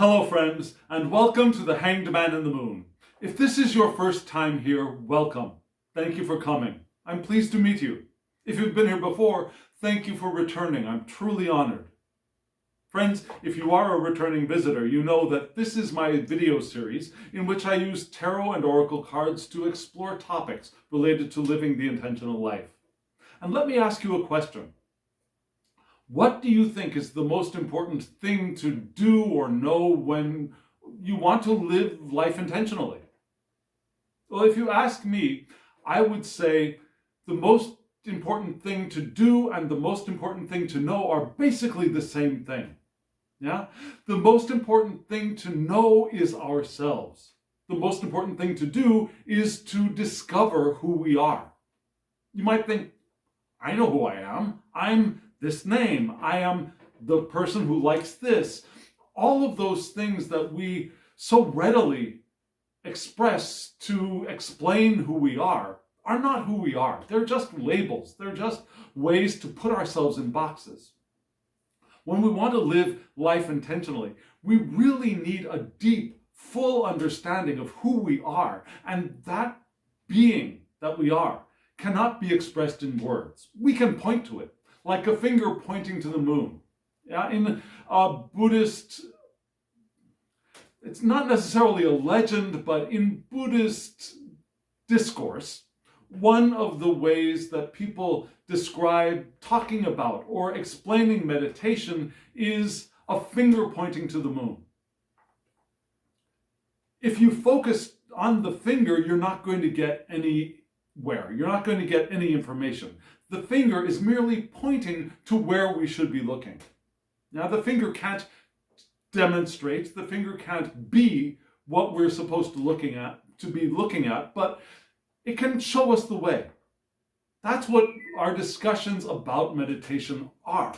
Hello friends, and welcome to the Hanged Man in the Moon. If this is your first time here, welcome. Thank you for coming. I'm pleased to meet you. If you've been here before, thank you for returning. I'm truly honored. Friends, if you are a returning visitor, you know that this is my video series in which I use tarot and oracle cards to explore topics related to living the intentional life. And let me ask you a question. What do you think is the most important thing to do or know when you want to live life intentionally? Well, if you ask me, I would say the most important thing to do and the most important thing to know are basically the same thing. Yeah? The most important thing to know is ourselves. The most important thing to do is to discover who we are. You might think, I know who I am. I'm this name. I am the person who likes this. All of those things that we so readily express to explain who we are not who we are. They're just labels. They're just ways to put ourselves in boxes. When we want to live life intentionally, we really need a deep, full understanding of who we are. And that being that we are cannot be expressed in words. We can point to it, like a finger pointing to the moon. Yeah, in Buddhist, it's not necessarily a legend, but in Buddhist discourse, one of the ways that people describe talking about or explaining meditation is a finger pointing to the moon. If you focus on the finger, you're not going to get anywhere. You're not going to get any information. The finger is merely pointing to where we should be looking. Now, the finger can't demonstrate, the finger can't be what we're supposed to be looking at, but it can show us the way. That's what our discussions about meditation are,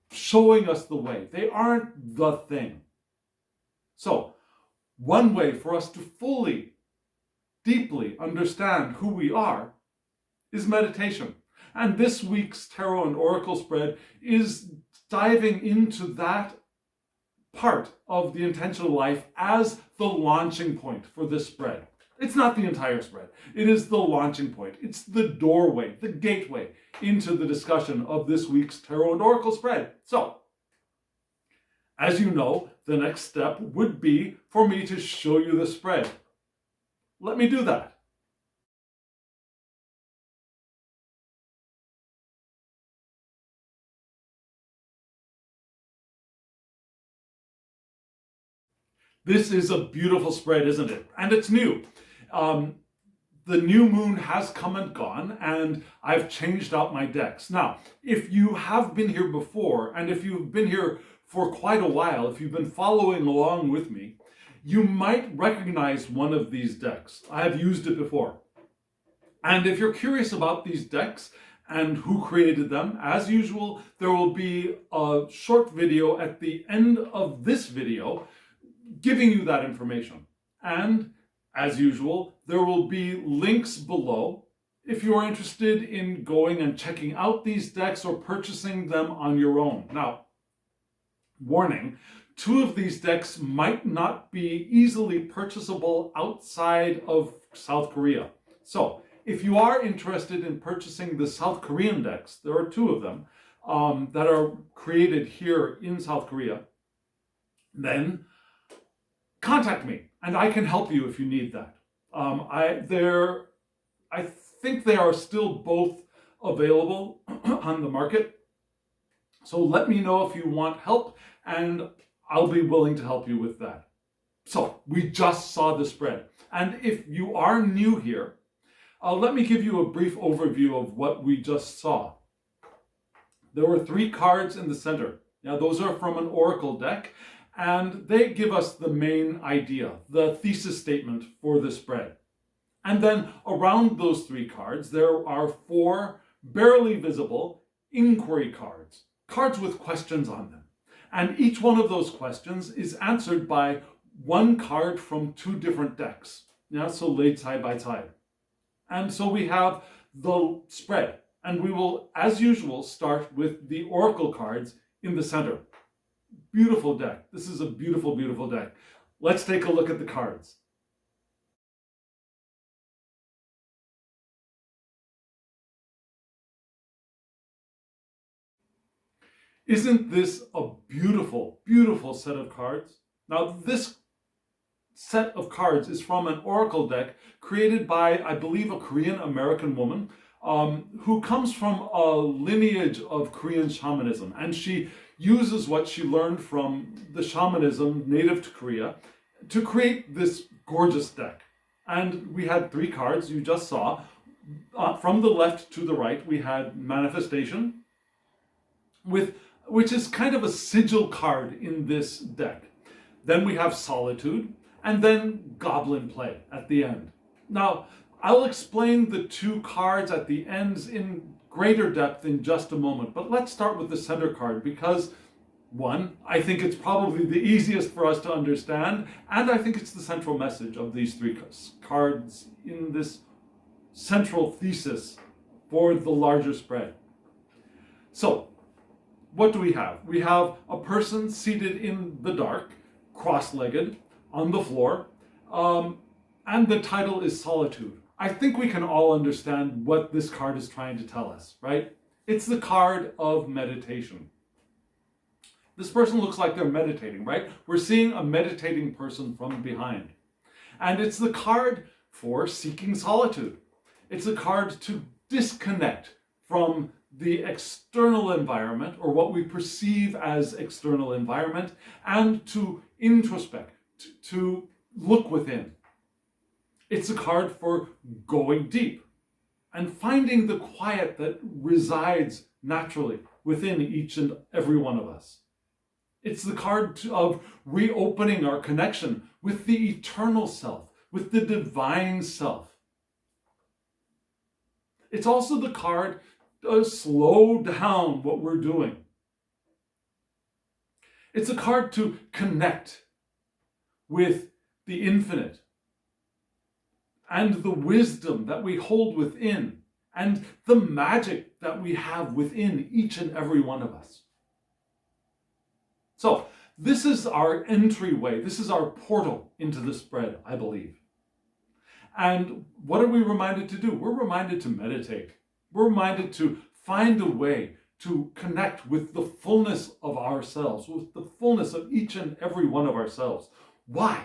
showing us the way. They aren't the thing. So, one way for us to fully, deeply understand who we are is meditation. And this week's Tarot and Oracle spread is diving into that part of the intentional life as the launching point for this spread. It's not the entire spread. It is the launching point. It's the doorway, the gateway into the discussion of this week's Tarot and Oracle spread. So, as you know, the next step would be for me to show you the spread. Let me do that. This is a beautiful spread, isn't it? And it's new. The new moon has come and gone, and I've changed out my decks. Now, if you have been here before, and if you've been here for quite a while, if you've been following along with me, you might recognize one of these decks. I have used it before. And if you're curious about these decks and who created them, as usual, there will be a short video at the end of this video giving you that information. And as usual, there will be links below if you are interested in going and checking out these decks or purchasing them on your own. Now, warning, 2 of these decks might not be easily purchasable outside of South Korea. So, if you are interested in purchasing the South Korean decks, there are 2 of them that are created here in South Korea, then contact me and I can help you if you need that. I think they are still both available on the market. So let me know if you want help and I'll be willing to help you with that. So we just saw the spread. And if you are new here, let me give you a brief overview of what we just saw. There were 3 cards in the center. Now those are from an oracle deck, and they give us the main idea, the thesis statement for the spread. And then around those 3 cards, there are 4 barely visible inquiry cards, cards with questions on them. And each one of those questions is answered by 1 card from 2 different decks, so laid side by side. And so we have the spread, and we will, as usual, start with the oracle cards in the center. Beautiful deck. This is a beautiful, beautiful deck. Let's take a look at the cards. Isn't this a beautiful, beautiful set of cards? Now, this set of cards is from an oracle deck created by, I believe, a Korean American woman who comes from a lineage of Korean shamanism. And she uses what she learned from the shamanism native to Korea to create this gorgeous deck. And we had 3 cards you just saw. From the left to the right, we had Manifestation, which is kind of a sigil card in this deck. Then we have Solitude, and then Goblin Play at the end. Now, I'll explain the 2 cards at the ends in greater depth in just a moment, but let's start with the center card because, one, I think it's probably the easiest for us to understand, and I think it's the central message of these 3 cards in this central thesis for the larger spread. So, what do we have? We have a person seated in the dark, cross-legged, on the floor, and the title is Solitude. I think we can all understand what this card is trying to tell us, right? It's the card of meditation. This person looks like they're meditating, right? We're seeing a meditating person from behind. And it's the card for seeking solitude. It's a card to disconnect from the external environment, or what we perceive as external environment, and to introspect, to look within. It's a card for going deep and finding the quiet that resides naturally within each and every one of us. It's the card of reopening our connection with the eternal self, with the divine self. It's also the card to slow down what we're doing. It's a card to connect with the infinite and the wisdom that we hold within and the magic that we have within each and every one of us. So this is our entryway. This is our portal into the spread, I believe. And what are we reminded to do? We're reminded to meditate. We're reminded to find a way to connect with the fullness of ourselves, with the fullness of each and every one of ourselves. Why?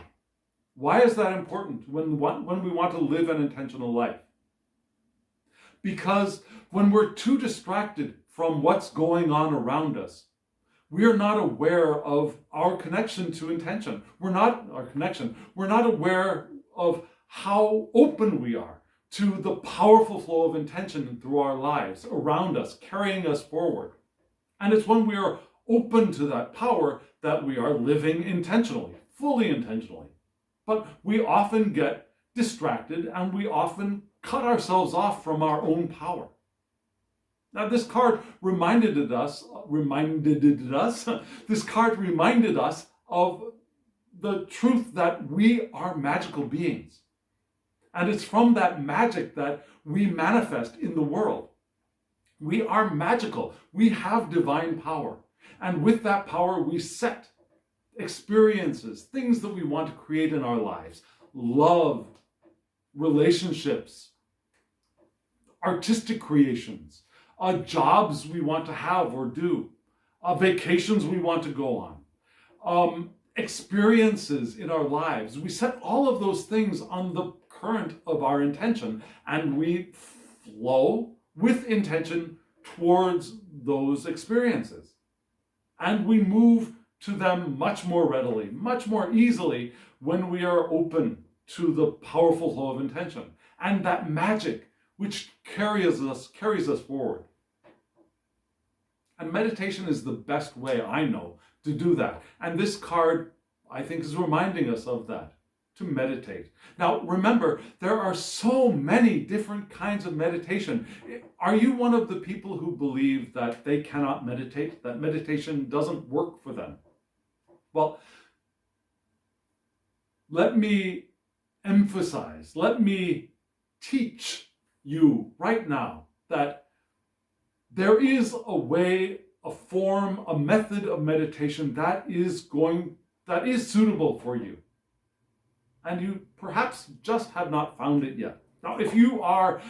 Why is that important when we want to live an intentional life? Because when we're too distracted from what's going on around us, we are not aware of our connection to intention. We're not aware of how open we are to the powerful flow of intention through our lives, around us, carrying us forward. And it's when we are open to that power that we are living intentionally, fully intentionally. But we often get distracted and we often cut ourselves off from our own power. Now this card reminded us of the truth that we are magical beings. And it's from that magic that we manifest in the world. We are magical. We have divine power. And with that power, we set experiences, things that we want to create in our lives. Love, relationships, artistic creations, jobs we want to have or do, vacations we want to go on, experiences in our lives. We set all of those things on the current of our intention, and we flow with intention towards those experiences. And we move to them much more readily, much more easily when we are open to the powerful flow of intention and that magic which carries us forward. And meditation is the best way I know to do that. And this card, I think, is reminding us of that, to meditate. Now, remember, there are so many different kinds of meditation. Are you one of the people who believe that they cannot meditate, that meditation doesn't work for them? Well, let me emphasize, let me teach you right now that there is a way a form, a method of meditation that is suitable for you. And you perhaps just have not found it yet. Now, if you are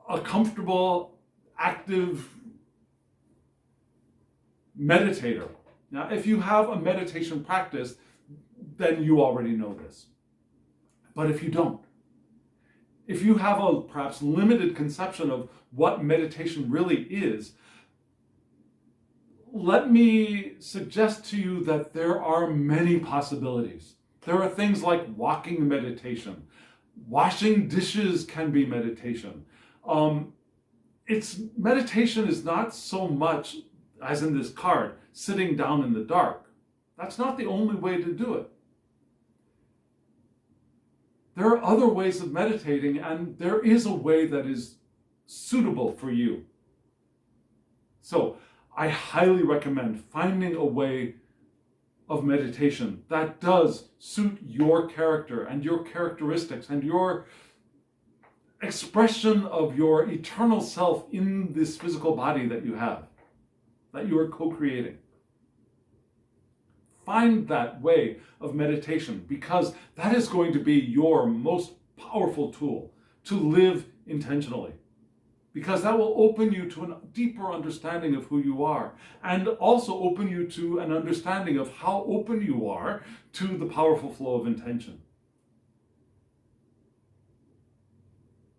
a comfortable, active meditator, now if you have a meditation practice, then you already know this. But if you don't, if you have a perhaps limited conception of what meditation really is, let me suggest to you that there are many possibilities. There are things like walking meditation. Washing dishes can be meditation. Meditation is not so much, as in this card, sitting down in the dark. That's not the only way to do it. There are other ways of meditating, and there is a way that is suitable for you. So I highly recommend finding a way of meditation that does suit your character and your characteristics and your expression of your eternal self in this physical body that you have, that you are co-creating. Find that way of meditation, because that is going to be your most powerful tool to live intentionally. Because that will open you to a deeper understanding of who you are, and also open you to an understanding of how open you are to the powerful flow of intention.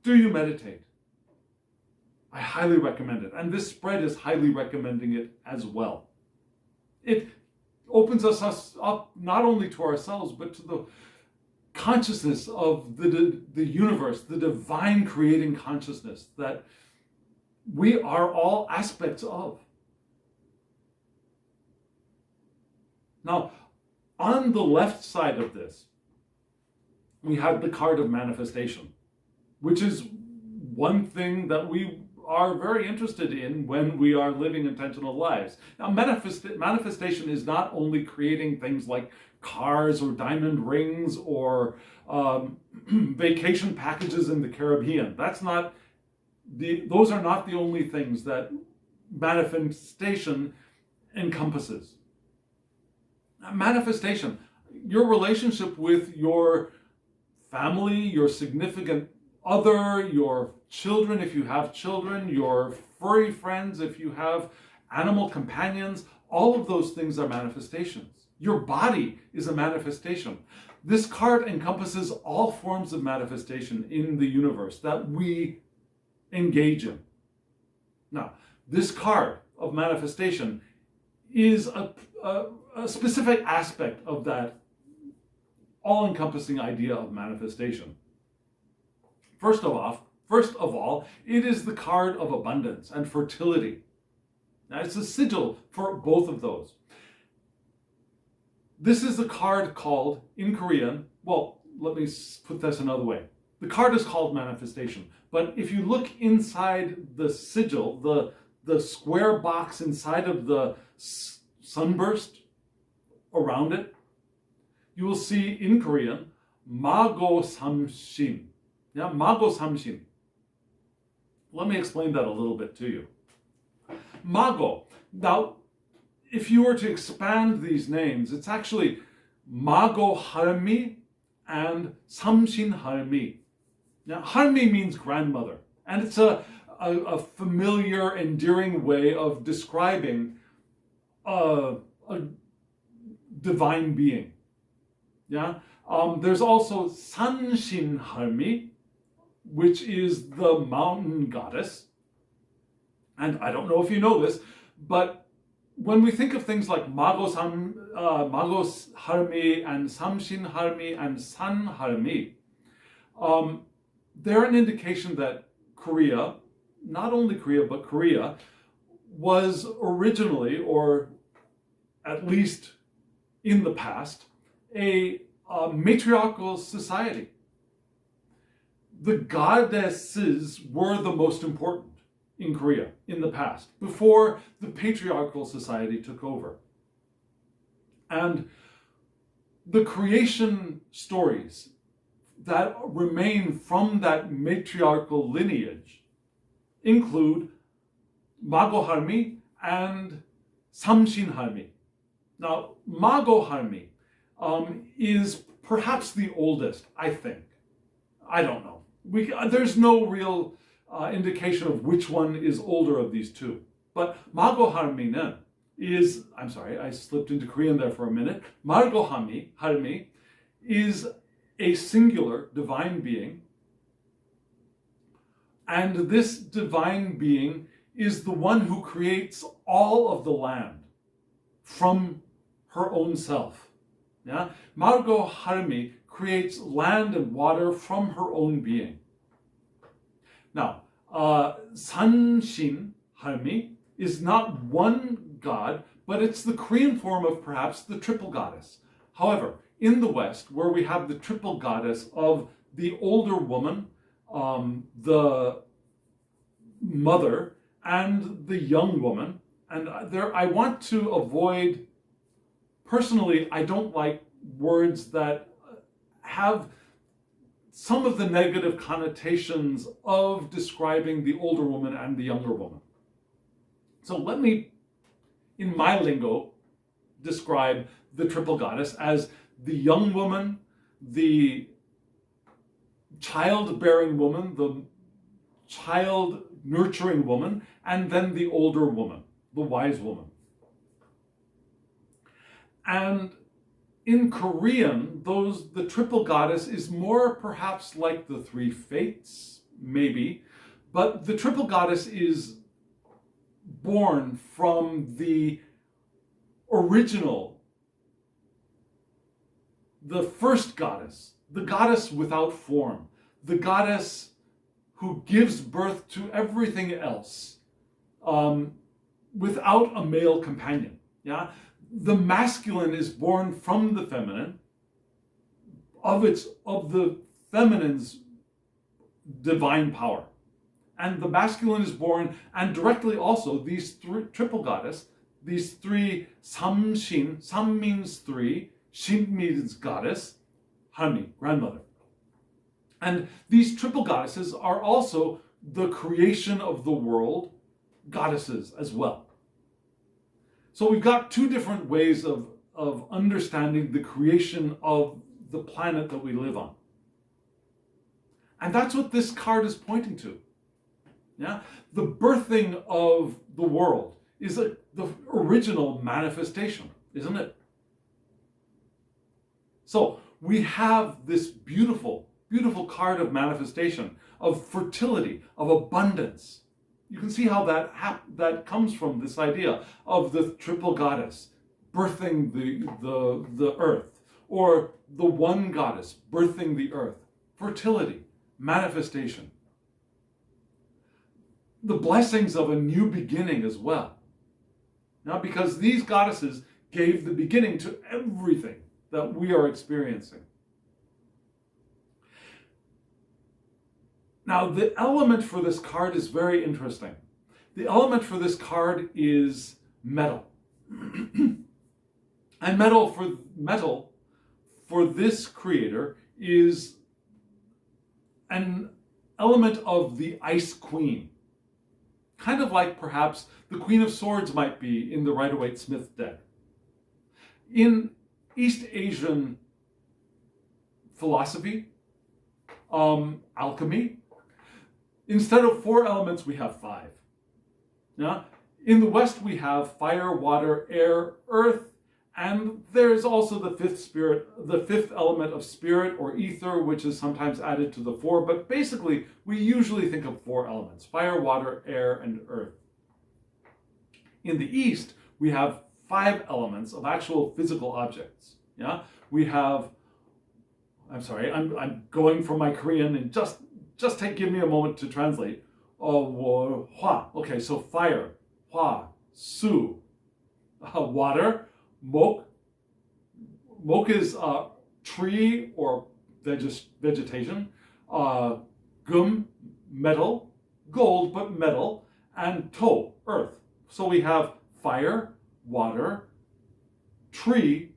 Do you meditate? I highly recommend it, and this spread is highly recommending it as well. It opens us up not only to ourselves, but to the consciousness of the universe, the divine creating consciousness that we are all aspects of. Now, on the left side of this, we have the card of manifestation, which is one thing that we are very interested in when we are living intentional lives. Now, manifestation is not only creating things like cars or diamond rings or vacation packages in the Caribbean. Those are not the only things that manifestation encompasses. Manifestation, your relationship with your family, your significant other, your children if you have children, your furry friends if you have animal companions, all of those things are manifestations. Your body is a manifestation. This card encompasses all forms of manifestation in the universe that we engage in. Now, this card of manifestation is a specific aspect of that all-encompassing idea of manifestation. First of all, it is the card of abundance and fertility. Now, it's a sigil for both of those. This is a card called, in Korean, well, let me put this another way. The card is called manifestation, but if you look inside the sigil, the square box inside of the sunburst around it, you will see in Korean, Magohamshin. Yeah, Magohamshin. Let me explain that a little bit to you. Mago. Now, if you were to expand these names, it's actually Magoharmi and Samshinhami. Now, Harmi means grandmother, and it's a familiar, endearing way of describing a divine being. Yeah. There's also Samshinhami, which is the mountain goddess. And I don't know if you know this, but when we think of things like Magoharmi and Samshinhami and Sanharmi, they're an indication that Korea, not only Korea, but Korea, was originally, or at least in the past, a matriarchal society. The goddesses were the most important in Korea in the past, before the patriarchal society took over. And the creation stories that remain from that matriarchal lineage include Magoharmi and Samshinhami. Now, Magoharmi is perhaps the oldest, I think. I don't know. There's no real indication of which one is older of these two. But Magoharmi is, I'm sorry, I slipped into Korean there for a minute. Magoharmi is a singular divine being. And this divine being is the one who creates all of the land from her own self. Yeah? Magoharmi creates land and water from her own being. Now, Samshinhami is not one god, but it's the Korean form of perhaps the triple goddess. However, in the West, where we have the triple goddess of the older woman, the mother, and the young woman, and I want to avoid, personally, I don't like words that have some of the negative connotations of describing the older woman and the younger woman. So let me, in my lingo, describe the triple goddess as the young woman, the childbearing woman, the child nurturing woman, and then the older woman, the wise woman. And in Korean, the triple goddess is more perhaps like the three fates, maybe, but the triple goddess is born from the original, the first goddess, the goddess without form, the goddess who gives birth to everything else without a male companion. Yeah, the masculine is born from the feminine, of the feminine's divine power, and the masculine is born, and directly also these triple goddess, these three Samshin. Sam means three, Shin means goddess, Harmi, grandmother. And these triple goddesses are also the creation of the world goddesses as well. So we've got two different ways of understanding the creation of the planet that we live on. And that's what this card is pointing to. Yeah? The birthing of the world is the original manifestation, isn't it? So we have this beautiful, beautiful card of manifestation, of fertility, of abundance. You can see how that comes from this idea of the triple goddess birthing the earth, or the one goddess birthing the earth. Fertility, manifestation. The blessings of a new beginning as well. Now, because these goddesses gave the beginning to everything that we are experiencing. Now, the element for this card is very interesting. The element for this card is metal. And metal for this creator is an element of the Ice Queen. Kind of like perhaps the Queen of Swords might be in the Rider-Waite-Smith deck. In East Asian philosophy, alchemy, instead of 4 elements, we have 5. Yeah? In the West, we have fire, water, air, earth, and there's also the fifth element of spirit or ether, which is sometimes added to the 4. But basically, we usually think of 4 elements: fire, water, air, and earth. In the East, we have 5 elements of actual physical objects. Yeah, we have. I'm sorry, I'm going from my Korean, and just give me a moment to translate. Hwa. Okay, so fire, hwa, su, water, mok. Mok is tree or vegetation. Gum, metal, gold, but metal, and to, earth. So we have fire, water, tree,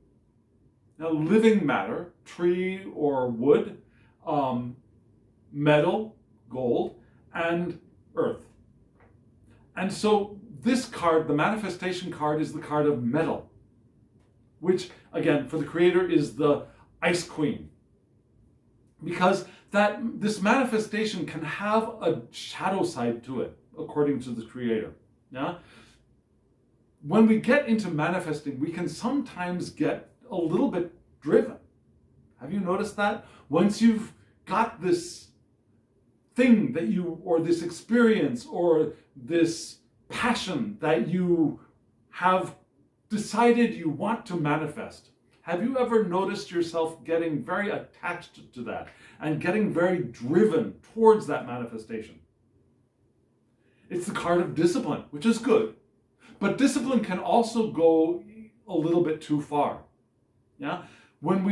now living matter, tree or wood, metal, gold, and earth. And so this card, the manifestation card, is the card of metal, which, again, for the creator is the Ice Queen. Because this manifestation can have a shadow side to it, according to the creator. Yeah? When we get into manifesting, we can sometimes get a little bit driven. Have you noticed that? Once you've got this thing that you, or this experience, or this passion that you have decided you want to manifest, have you ever noticed yourself getting very attached to that and getting very driven towards that manifestation? It's the card of discipline, which is good. But discipline can also go a little bit too far. Yeah? When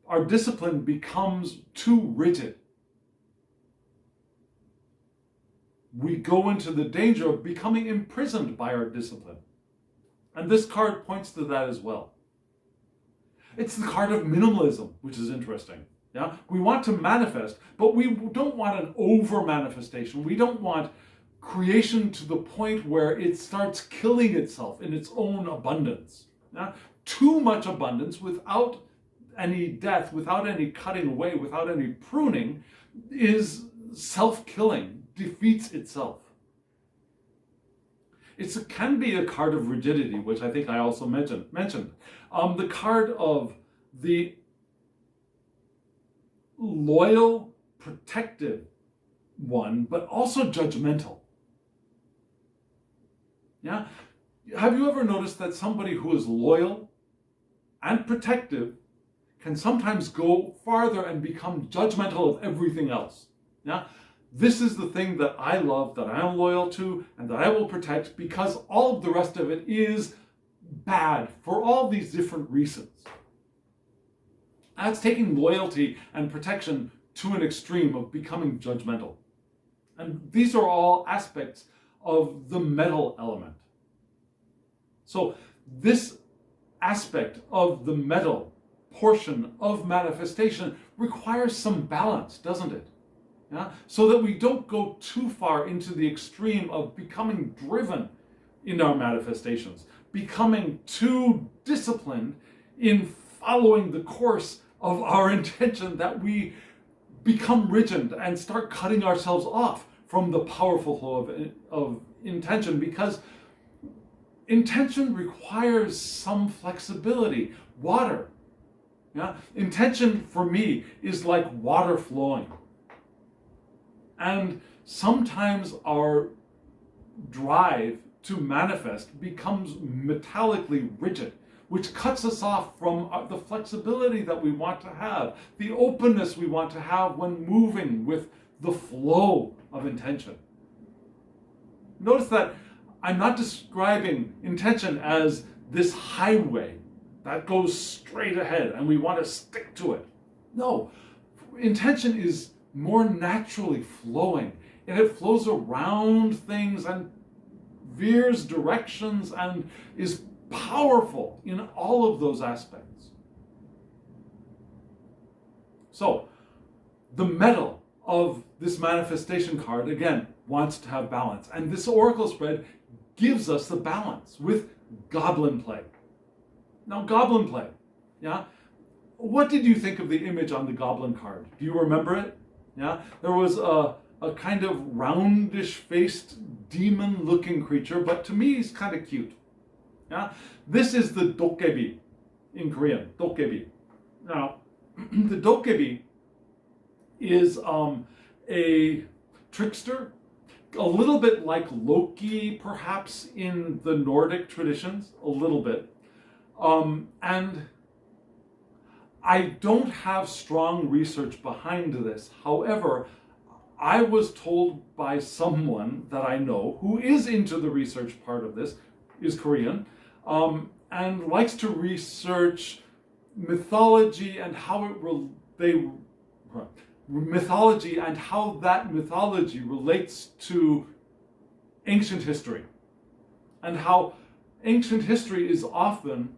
our discipline becomes too rigid, we go into the danger of becoming imprisoned by our discipline. And this card points to that as well. It's the card of minimalism, which is interesting. Yeah? We want to manifest, but we don't want an over-manifestation. We don't want creation to the point where it starts killing itself in its own abundance. Yeah? Too much abundance without any death, without any cutting away, without any pruning, is self-killing, defeats itself. It can be a card of rigidity, which I think I also mentioned. The card of the loyal, protective one, but also judgmental. Yeah? Have you ever noticed that somebody who is loyal and protective can sometimes go farther and become judgmental of everything else? Yeah? This is the thing that I love, that I am loyal to, and that I will protect, because all of the rest of it is bad for all these different reasons. That's taking loyalty and protection to an extreme of becoming judgmental. And these are all aspects of the metal element. So this aspect of the metal portion of manifestation requires some balance, doesn't it? Yeah? So that we don't go too far into the extreme of becoming driven in our manifestations, becoming too disciplined in following the course of our intention, that we become rigid and start cutting ourselves off from the powerful flow of intention, because intention requires some flexibility. Water. Yeah? Intention for me is like water flowing. And sometimes our drive to manifest becomes metallically rigid, which cuts us off from the flexibility that we want to have, the openness we want to have when moving with the flow of intention. Notice that I'm not describing intention as this highway that goes straight ahead and we want to stick to it. No, intention is more naturally flowing, and it flows around things and veers directions and is powerful in all of those aspects. So, the metal of this manifestation card, again, wants to have balance. And this oracle spread gives us the balance with goblin play. Now, goblin play, yeah? What did you think of the image on the goblin card? Do you remember it? Yeah? There was a kind of roundish-faced, demon-looking creature, but to me, he's kind of cute. Yeah? This is the dokebi in Korean, dokebi. Now, the dokebi is a trickster, a little bit like Loki, perhaps, in the Nordic traditions, a little bit. And I don't have strong research behind this. However, I was told by someone that I know who is into the research part of this, is Korean, and likes to research mythology and how mythology and how that mythology relates to ancient history, and how ancient history is often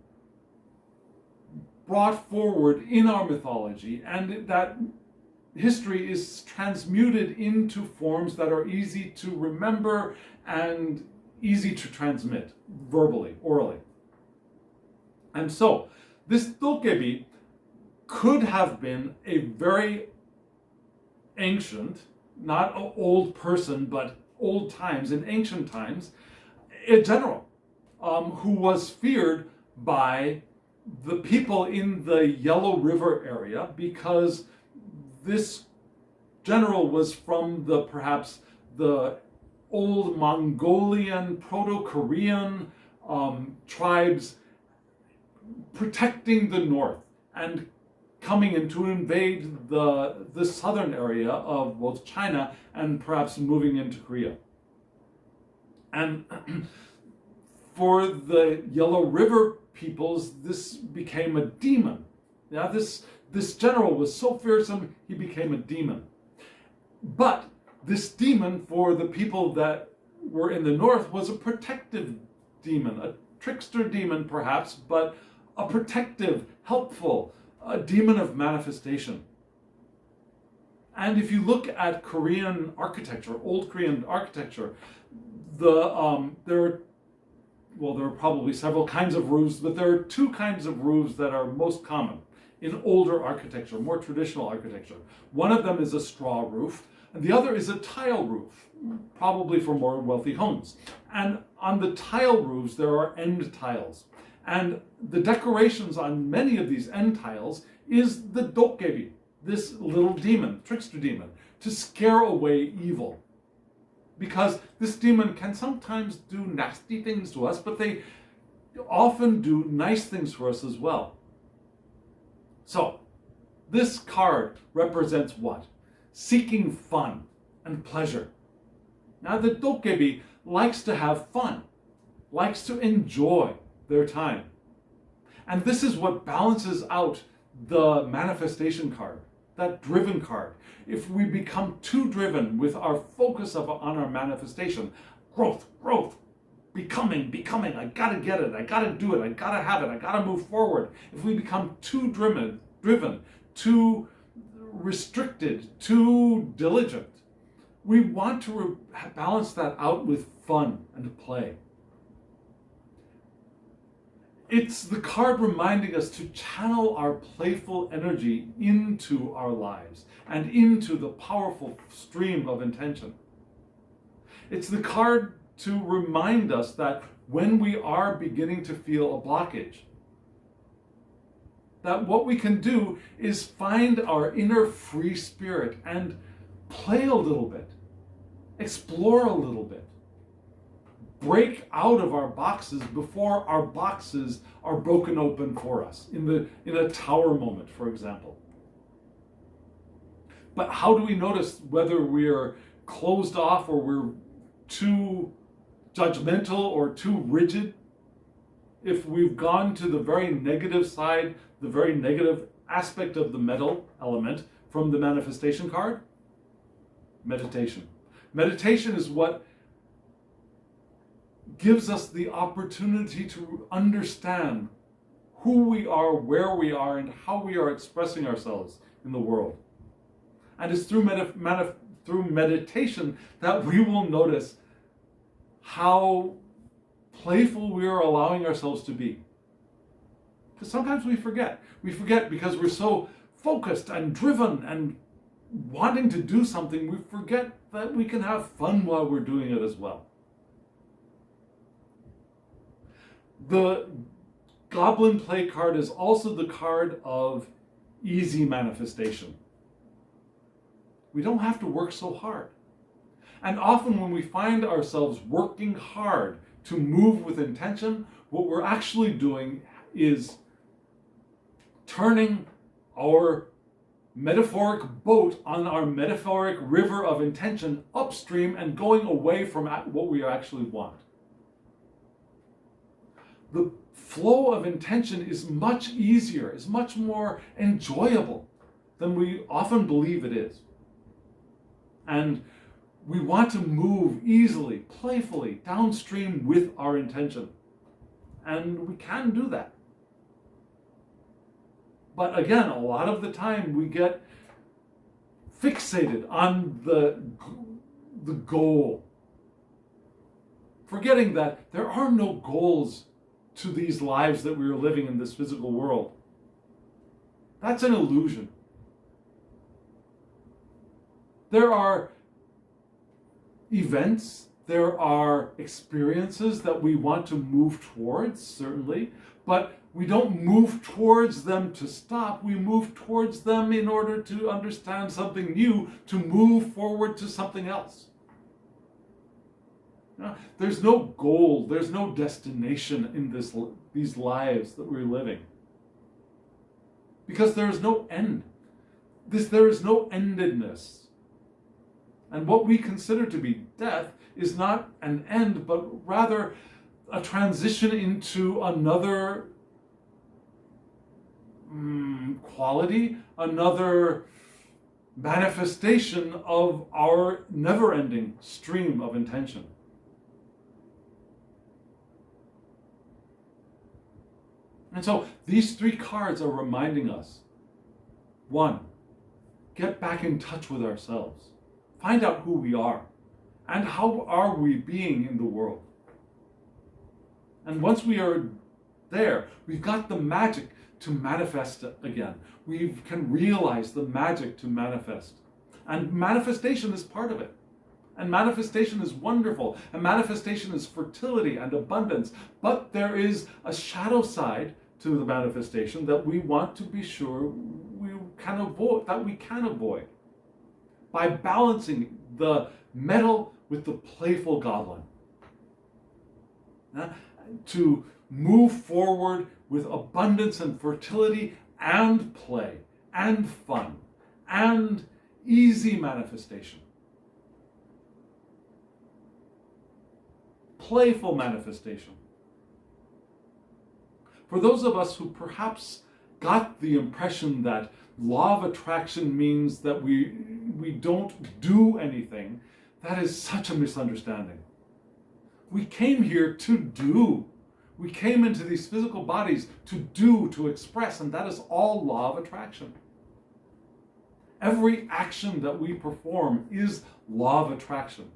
brought forward in our mythology, and that history is transmuted into forms that are easy to remember and easy to transmit verbally, orally. And so this dokebi could have been a very ancient, not an old person, but old times, in ancient times, a general who was feared by the people in the Yellow River area, because this general was from perhaps the old Mongolian, Proto-Korean tribes protecting the north and coming in to invade the southern area of both China and perhaps moving into Korea. And for the Yellow River peoples, this became a demon. Yeah, this general was so fearsome, he became a demon. But this demon for the people that were in the north was a protective demon, a trickster demon perhaps, but a protective, helpful, a demon of manifestation. And if you look at Korean architecture, old Korean architecture, there are probably several kinds of roofs, but there are two kinds of roofs that are most common in older architecture, more traditional architecture. One of them is a straw roof, and the other is a tile roof, probably for more wealthy homes. And on the tile roofs, there are end tiles. And the decorations on many of these end tiles is the dokebi, this little demon, trickster demon, to scare away evil. Because this demon can sometimes do nasty things to us, but they often do nice things for us as well. So, this card represents what? Seeking fun and pleasure. Now, the dokebi likes to have fun, likes to enjoy their time. And this is what balances out the manifestation card, that driven card. If we become too driven with our focus on our manifestation, growth, becoming, I gotta get it, I gotta do it, I gotta have it, I gotta move forward. If we become too driven, too restricted, too diligent, we want to balance that out with fun and play. It's the card reminding us to channel our playful energy into our lives and into the powerful stream of intention. It's the card to remind us that when we are beginning to feel a blockage, that what we can do is find our inner free spirit and play a little bit, explore a little bit, break out of our boxes before our boxes are broken open for us, in a tower moment, for example. But how do we notice whether we're closed off or we're too judgmental or too rigid? If we've gone to the very negative side, the very negative aspect of the metal element from the manifestation card, meditation. Meditation is what gives us the opportunity to understand who we are, where we are, and how we are expressing ourselves in the world. And it's through meditation that we will notice how playful we are allowing ourselves to be. Because sometimes we forget. We forget because we're so focused and driven and wanting to do something, we forget that we can have fun while we're doing it as well. The Goblin Play card is also the card of easy manifestation. We don't have to work so hard. And often when we find ourselves working hard to move with intention, what we're actually doing is turning our metaphoric boat on our metaphoric river of intention upstream and going away from what we actually want. The flow of intention is much easier, is much more enjoyable than we often believe it is. And we want to move easily, playfully, downstream with our intention. And we can do that. But again, a lot of the time we get fixated on the goal. forgetting that there are no goals to these lives that we are living in this physical world. That's an illusion. There are events, there are experiences that we want to move towards, certainly, but we don't move towards them to stop. We move towards them in order to understand something new, to move forward to something else. There's no goal, there's no destination in these lives that we're living. Because there is no end. There is no endedness. And what we consider to be death is not an end, but rather a transition into another quality, another manifestation of our never-ending stream of intention. And so these three cards are reminding us, one, get back in touch with ourselves. Find out who we are and how are we being in the world. And once we are there, we've got the magic to manifest again. We can realize the magic to manifest. And manifestation is part of it. And manifestation is wonderful. And manifestation is fertility and abundance. But there is a shadow side to the manifestation that we want to be sure we can avoid by balancing the metal with the playful goblin. To move forward with abundance and fertility and play and fun and easy manifestation. Playful manifestation. For those of us who perhaps got the impression that law of attraction means that we don't do anything, that is such a misunderstanding. We came here to do. We came into these physical bodies to do, to express, and that is all law of attraction. Every action that we perform is law of attraction.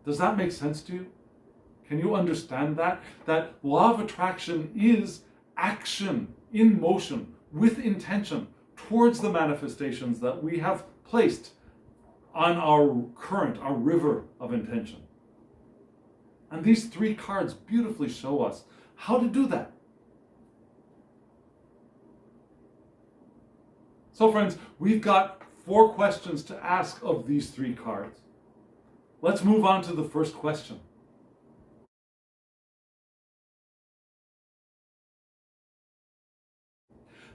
Does that make sense to you? Can you understand that? That law of attraction is action in motion with intention towards the manifestations that we have placed on our current, our river of intention. And these three cards beautifully show us how to do that. So friends, we've got 4 questions to ask of these 3 cards. Let's move on to the first question.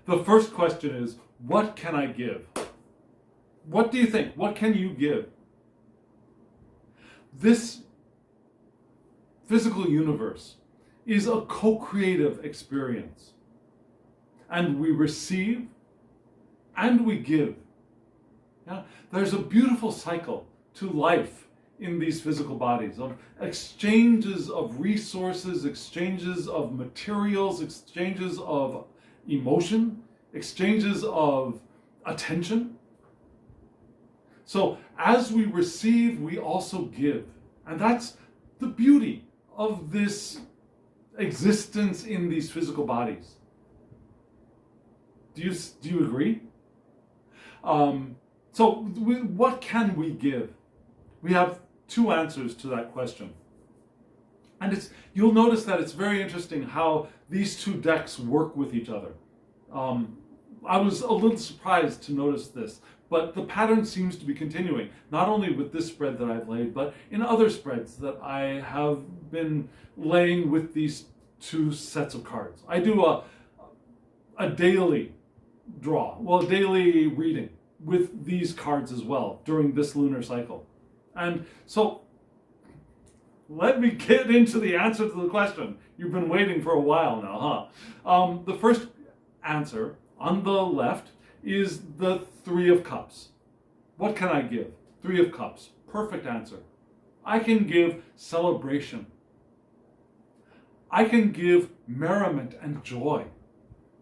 The first question is, what can I give? What do you think? What can you give? This physical universe is a co-creative experience. And we receive and we give. Yeah? There's a beautiful cycle to life in these physical bodies, of exchanges of resources, exchanges of materials, exchanges of emotion, exchanges of attention. So as we receive, we also give. And that's the beauty of this existence in these physical bodies. Do you agree? What can we give? We have 2 answers to that question. And you'll notice that it's very interesting how these 2 decks work with each other. I was a little surprised to notice this, but the pattern seems to be continuing, not only with this spread that I've laid, but in other spreads that I have been laying with these 2 sets of cards. I do a daily draw, a daily reading with these cards as well during this lunar cycle. And so let me get into the answer to the question. You've been waiting for a while now, huh? The first answer on the left is the 3 of Cups. What can I give? 3 of Cups. Perfect answer. I can give celebration. I can give merriment and joy.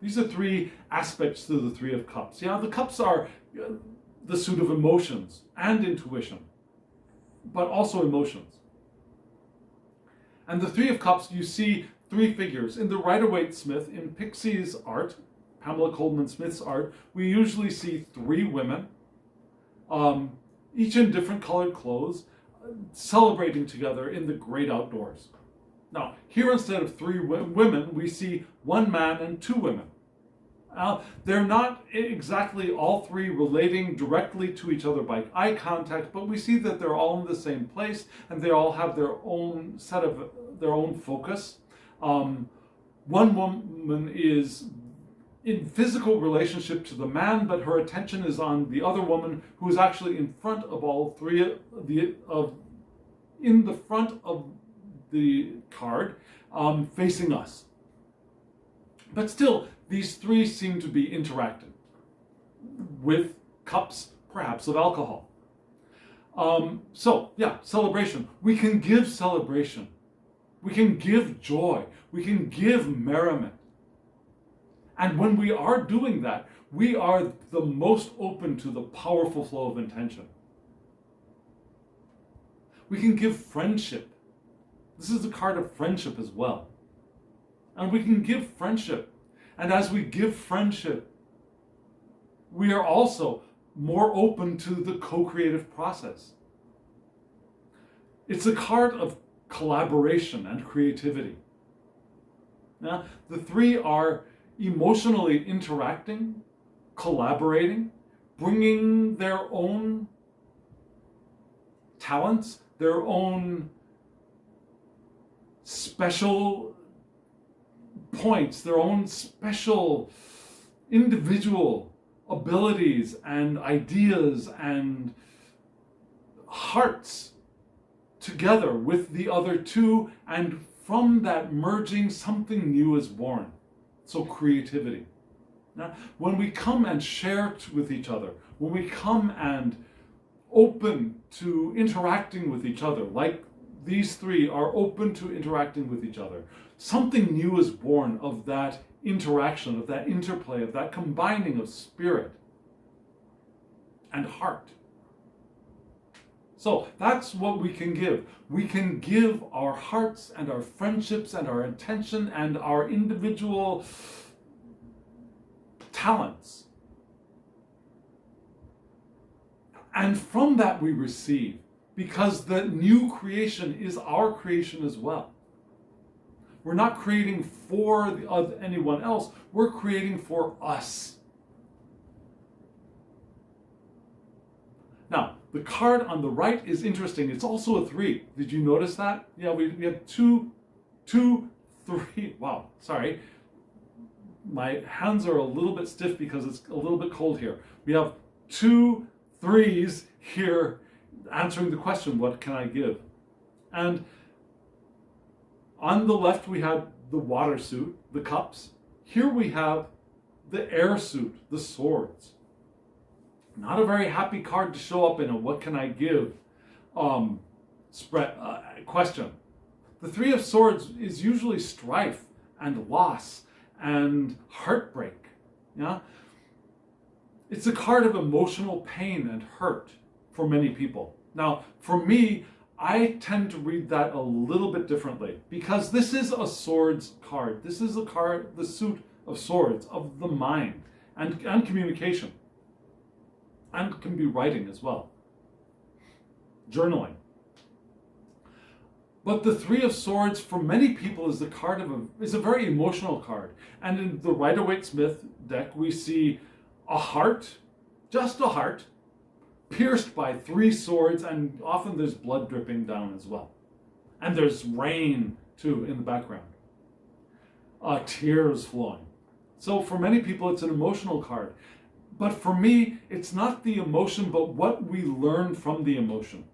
These are 3 aspects to the 3 of Cups. Yeah, the cups are the suit of emotions and intuition, but also emotions. And the Three of Cups, you see three figures. In the Rider-Waite-Smith, in Pixie's art, Pamela Coleman Smith's art, we usually see three women, each in different colored clothes, celebrating together in the great outdoors. Now, here instead of three women, we see one man and two women. They're not exactly all three relating directly to each other by eye contact, but we see that they're all in the same place and they all have their own set of their own focus. One woman is in physical relationship to the man, but her attention is on the other woman who is actually in front of all three in the front of the card, facing us. But still, these three seem to be interacting with cups, perhaps of alcohol. Celebration. We can give celebration. We can give joy. We can give merriment. And when we are doing that, we are the most open to the powerful flow of intention. We can give friendship. This is a card of friendship as well. And we can give friendship. And as we give friendship, we are also more open to the co-creative process. It's a card of collaboration and creativity. Now, the three are emotionally interacting, collaborating, bringing their own talents, their own special points, their own special individual abilities and ideas and hearts together with the other two, and from that merging something new is born. So creativity. Now, when we come and share with each other, when we come and open to interacting with each other, like these three are open to interacting with each other, something new is born of that interaction, of that interplay, of that combining of spirit and heart. So that's what we can give. We can give our hearts and our friendships and our intention and our individual talents. And from that we receive, because the new creation is our creation as well. We're not creating for anyone else, we're creating for us. Now, the card on the right is interesting. It's also a three. Did you notice that? Yeah, we have two, three. Wow, sorry. My hands are a little bit stiff because it's a little bit cold here. We have two threes here answering the question, what can I give? And on the left we had the water suit, the cups. Here we have the air suit, the swords. Not a very happy card to show up in a what can I give question. The Three of Swords is usually strife and loss and heartbreak. Yeah? It's a card of emotional pain and hurt for many people. Now, for me, I tend to read that a little bit differently, because this is a swords card. This is a card, the suit of swords, of the mind and communication. And can be writing as well. Journaling. But the Three of Swords for many people is is a very emotional card. And in the Rider-Waite-Smith deck, we see a heart, just a heart, pierced by three swords, and often there's blood dripping down as well. And there's rain too in the background. Tears flowing. So for many people, it's an emotional card. But for me, it's not the emotion, but what we learn from the emotion.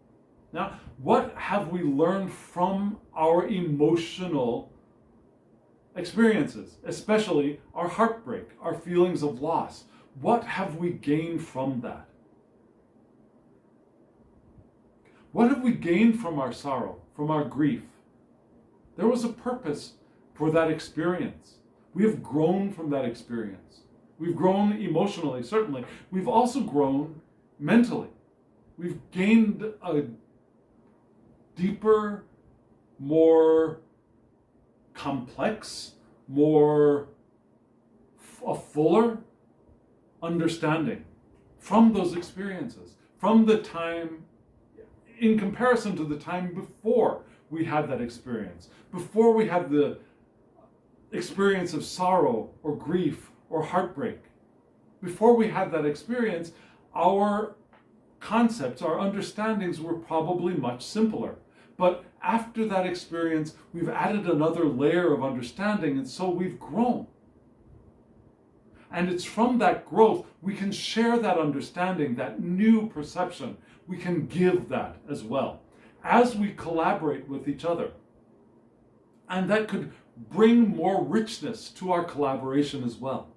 Now, what have we learned from our emotional experiences, especially our heartbreak, our feelings of loss? What have we gained from that? What have we gained from our sorrow, from our grief? There was a purpose for that experience. We have grown from that experience. We've grown emotionally, certainly. We've also grown mentally. We've gained a deeper, more complex, a fuller understanding from those experiences, from the time, in comparison to the time before we had that experience, before we had the experience of sorrow or grief or heartbreak. Before we had that experience, our concepts, our understandings were probably much simpler. But after that experience, we've added another layer of understanding, and so we've grown. And it's from that growth we can share that understanding, that new perception. We can give that as well as we collaborate with each other. And that could bring more richness to our collaboration as well.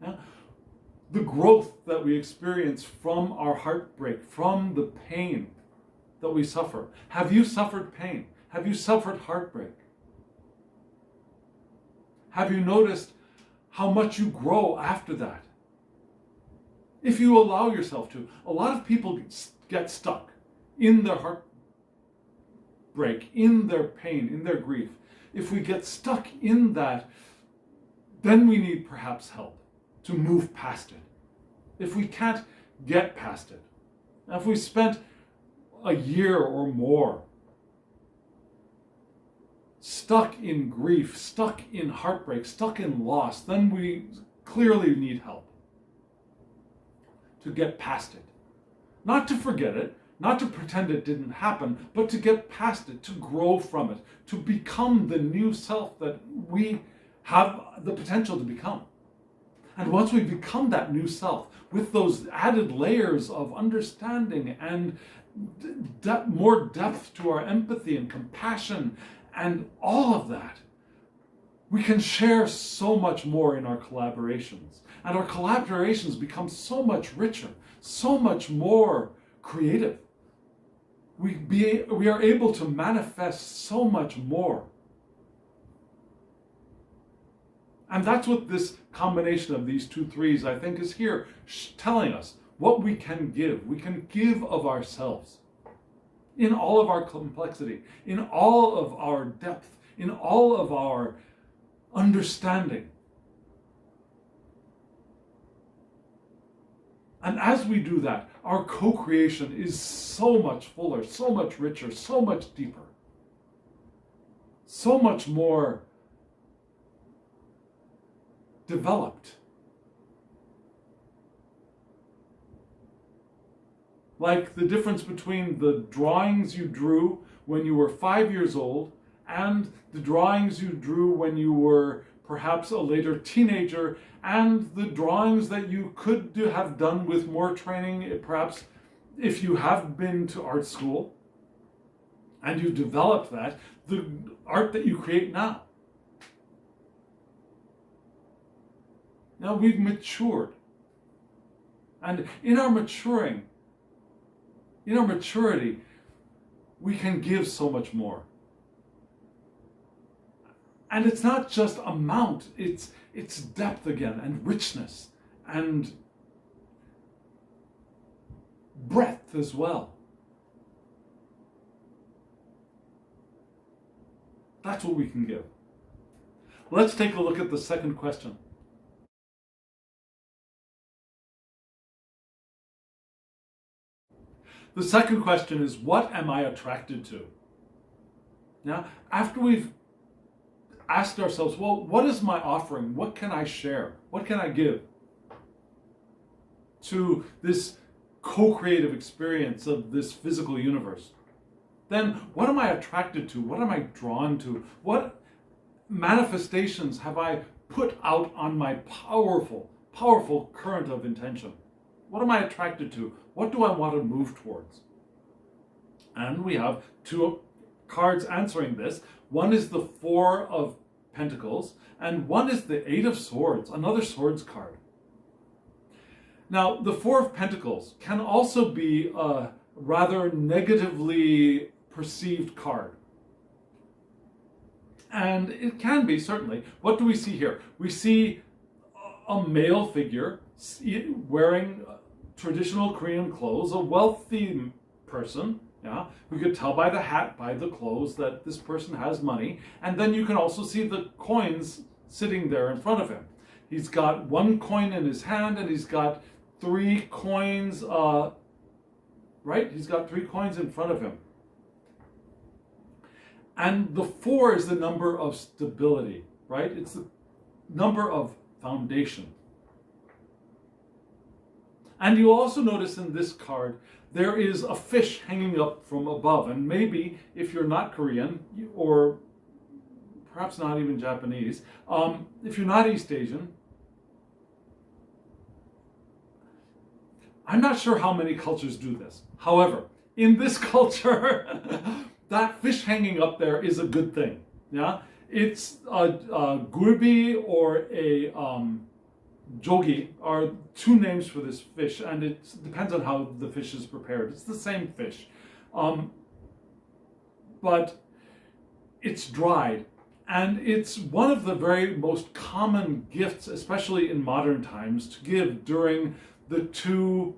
Now, the growth that we experience from our heartbreak, from the pain that we suffer. Have you suffered pain? Have you suffered heartbreak? Have you noticed how much you grow after that? If you allow yourself to. A lot of people get stuck in their heartbreak, in their pain, in their grief. If we get stuck in that, then we need perhaps help to move past it. If we can't get past it, if we spent a year or more stuck in grief, stuck in heartbreak, stuck in loss, then we clearly need help to get past it. Not to forget it, not to pretend it didn't happen, but to get past it, to grow from it, to become the new self that we have the potential to become. And once we become that new self, with those added layers of understanding and more depth to our empathy and compassion and all of that, we can share so much more in our collaborations. And our collaborations become so much richer, so much more creative. We are able to manifest so much more. And that's what this combination of these two threes, I think, is here telling us what we can give. We can give of ourselves in all of our complexity, in all of our depth, in all of our understanding. And as we do that, our co-creation is so much fuller, so much richer, so much deeper, so much more developed. Like the difference between the drawings you drew when you were 5 years old and the drawings you drew when you were perhaps a later teenager, and the drawings that you could have done with more training, perhaps if you have been to art school and you've developed that, the art that you create now. Now we've matured. And in our maturity, we can give so much more. And it's not just amount, it's depth again, and richness, and breadth as well. That's what we can give. Let's take a look at the second question. The second question is, what am I attracted to? Now, after we've asked ourselves, well, what is my offering? What can I share? What can I give to this co-creative experience of this physical universe? Then what am I attracted to? What am I drawn to? What manifestations have I put out on my powerful, powerful current of intention? What am I attracted to? What do I want to move towards? And we have two cards answering this. One is the Four of Pentacles, and one is the Eight of Swords, another swords card. Now, the Four of Pentacles can also be a rather negatively perceived card. And it can be, certainly. What do we see here? We see a male figure wearing traditional Korean clothes, a wealthy person. Yeah, we could tell by the hat, by the clothes, that this person has money. And then you can also see the coins sitting there in front of him. He's got one coin in his hand, and he's got three coins, right? He's got three coins in front of him. And the 4 is the number of stability, right? It's the number of foundation. And you'll also notice in this card, there is a fish hanging up from above. And maybe if you're not Korean, or perhaps not even Japanese, if you're not East Asian, I'm not sure how many cultures do this. However, in this culture, that fish hanging up there is a good thing. Yeah, it's a gurbi or a jogi are two names for this fish, and it depends on how the fish is prepared. It's the same fish, but it's dried, and it's one of the very most common gifts, especially in modern times, to give during the two,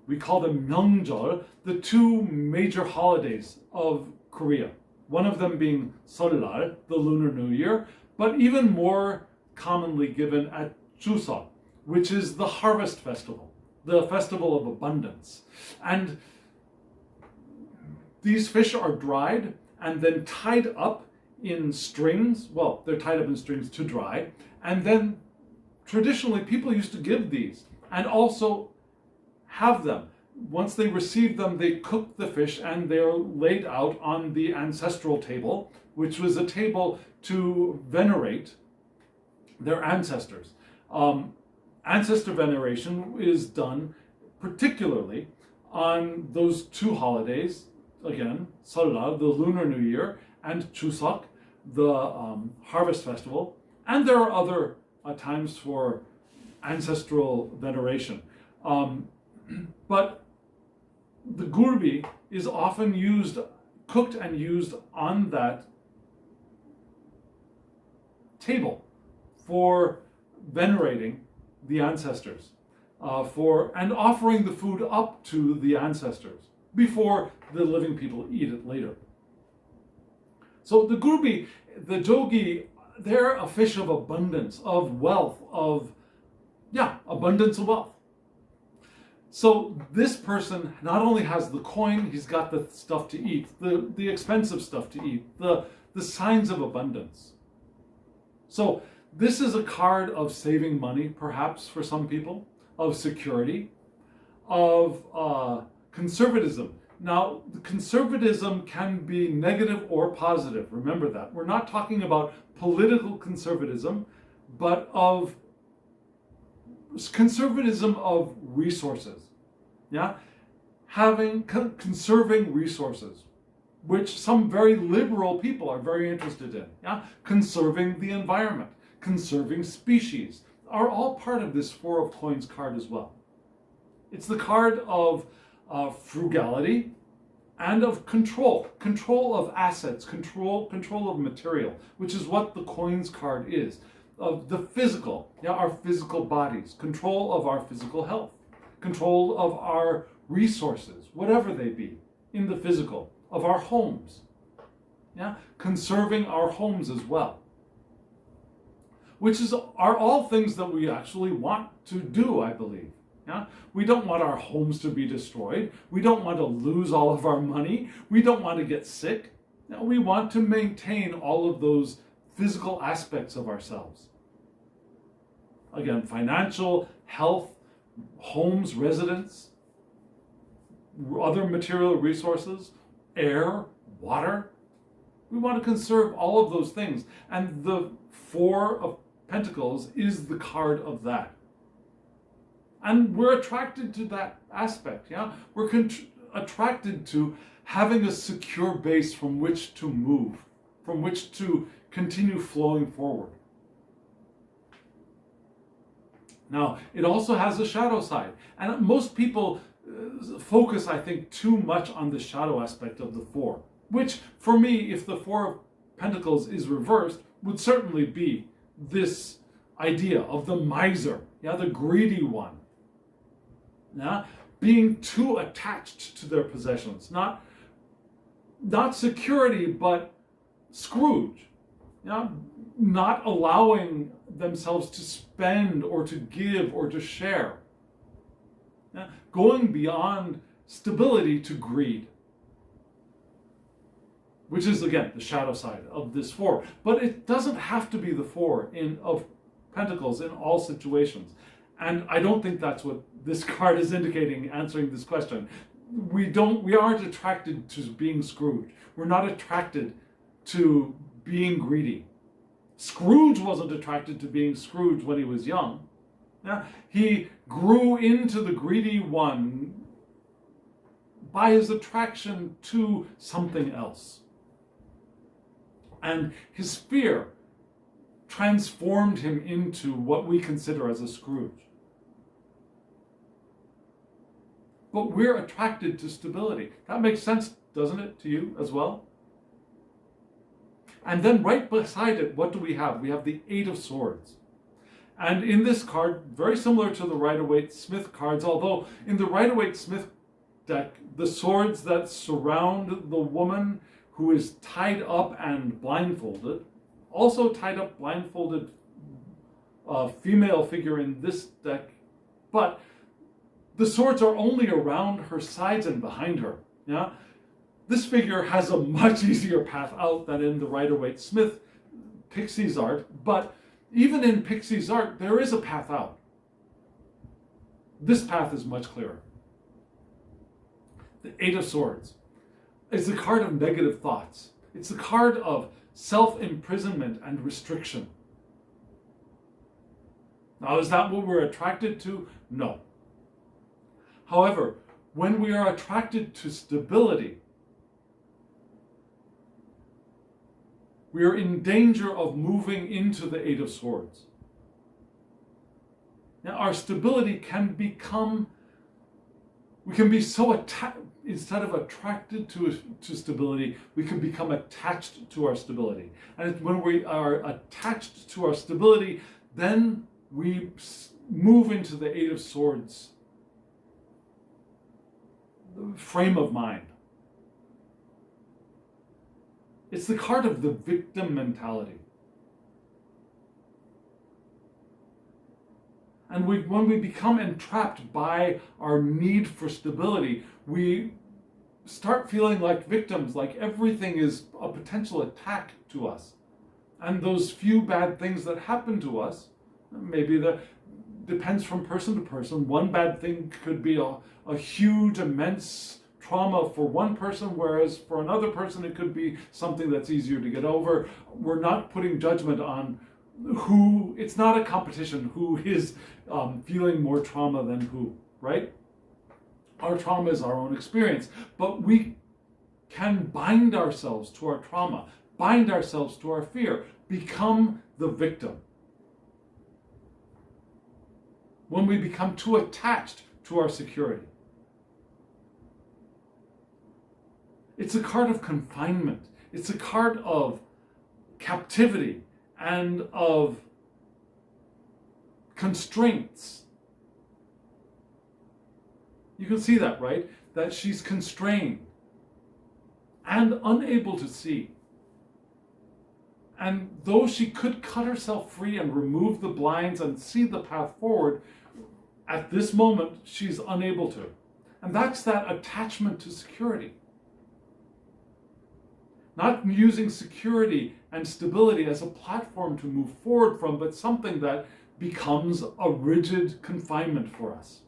we call them Myeongjol, the two major holidays of Korea. One of them being Seollal, the Lunar New Year, but even more commonly given at Chuseok, which is the harvest festival, the festival of abundance. And these fish are dried and then tied up in strings. Well, they're tied up in strings to dry. And then traditionally people used to give these and also have them. Once they received them, they cooked the fish and they're laid out on the ancestral table, which was a table to venerate their ancestors. Ancestor veneration is done particularly on those two holidays, again, Seollal, the Lunar New Year, and Chuseok, the harvest festival. And there are other times for ancestral veneration. But the gurbi is often used, cooked and used on that table for venerating the ancestors, and offering the food up to the ancestors before the living people eat it later. So the gurbi, the jogi, they're a fish of abundance, of wealth, abundance of wealth. So this person not only has the coin, he's got the stuff to eat, the expensive stuff to eat, the signs of abundance. So this is a card of saving money, perhaps for some people, of security, of conservatism. Now, conservatism can be negative or positive. Remember that. We're not talking about political conservatism, but of conservatism of resources. Yeah, conserving resources, which some very liberal people are very interested in. Yeah, conserving the environment, conserving species are all part of this 4 of Coins card as well. It's the card of frugality and of control of assets, control of material, which is what the Coins card is. Of the physical, our physical bodies, control of our physical health, control of our resources, whatever they be, in the physical, of our homes, conserving our homes as well, which are all things that we actually want to do, I believe. We don't want our homes to be destroyed. We don't want to lose all of our money. We don't want to get sick. We want to maintain all of those physical aspects of ourselves. Again, financial, health, homes, residence, other material resources, air, water. We want to conserve all of those things. And the 4 of Pentacles is the card of that. And we're attracted to that aspect. We're attracted to having a secure base from which to move, from which to continue flowing forward. Now, it also has a shadow side. And most people focus, I think, too much on the shadow aspect of the 4, which for me, if the 4 of Pentacles is reversed, would certainly be this idea of the miser, Yeah, the greedy one. Yeah, being too attached to their possessions, not security, but Scrooge. Yeah, not allowing themselves to spend or to give or to share. Yeah, going beyond stability to greed, which is again the shadow side of this four. But it doesn't have to be the four of Pentacles in all situations. And I don't think that's what this card is indicating, answering this question. We aren't attracted to being Scrooge. We're not attracted to being greedy. Scrooge wasn't attracted to being Scrooge when he was young. Yeah, he grew into the greedy one by his attraction to something else. And his fear transformed him into what we consider as a Scrooge. But we're attracted to stability. That makes sense, doesn't it, to you as well? And then right beside it, what do we have? We have the Eight of Swords. And in this card, very similar to the Rider-Waite-Smith cards, although in the Rider-Waite-Smith deck, the swords that surround the woman who is tied up and blindfolded, also tied up, blindfolded female figure in this deck, but the swords are only around her sides and behind her. Yeah, this figure has a much easier path out than in the Rider-Waite-Smith Pixie's art, but even in Pixie's art, there is a path out. This path is much clearer. The Eight of Swords is the card of negative thoughts. It's the card of self-imprisonment and restriction. Now, is that what we're attracted to? No. However, when we are attracted to stability, we are in danger of moving into the Eight of Swords. Now, our stability can become, we can be so attached, instead of attracted to stability, we can become attached to our stability. And when we are attached to our stability, then we move into the Eight of Swords frame of mind. It's the card of the victim mentality. And when we become entrapped by our need for stability, we start feeling like victims, like everything is a potential attack to us. And those few bad things that happen to us, maybe that depends from person to person. One bad thing could be a huge, immense trauma for one person, whereas for another person it could be something that's easier to get over. We're not putting judgment on who, it's not a competition, who is feeling more trauma than who, right? Our trauma is our own experience, but we can bind ourselves to our trauma, bind ourselves to our fear, become the victim. When we become too attached to our security. It's a card of confinement. It's a card of captivity and of constraints. You can see that, right? That she's constrained and unable to see. And though she could cut herself free and remove the blinds and see the path forward, at this moment, she's unable to. And that's that attachment to security. Not using security and stability as a platform to move forward from, but something that becomes a rigid confinement for us.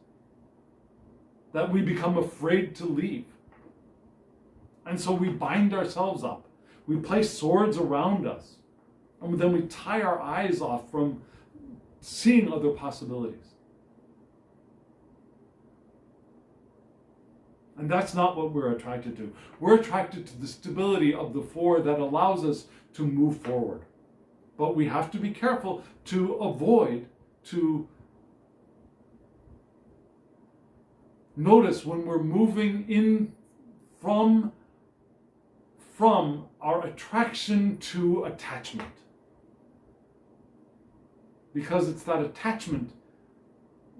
That we become afraid to leave. And so we bind ourselves up. We place swords around us. And then we tie our eyes off from seeing other possibilities. And that's not what we're attracted to. We're attracted to the stability of the four that allows us to move forward. But we have to be careful to avoid, to notice when we're moving in from our attraction to attachment. Because it's that attachment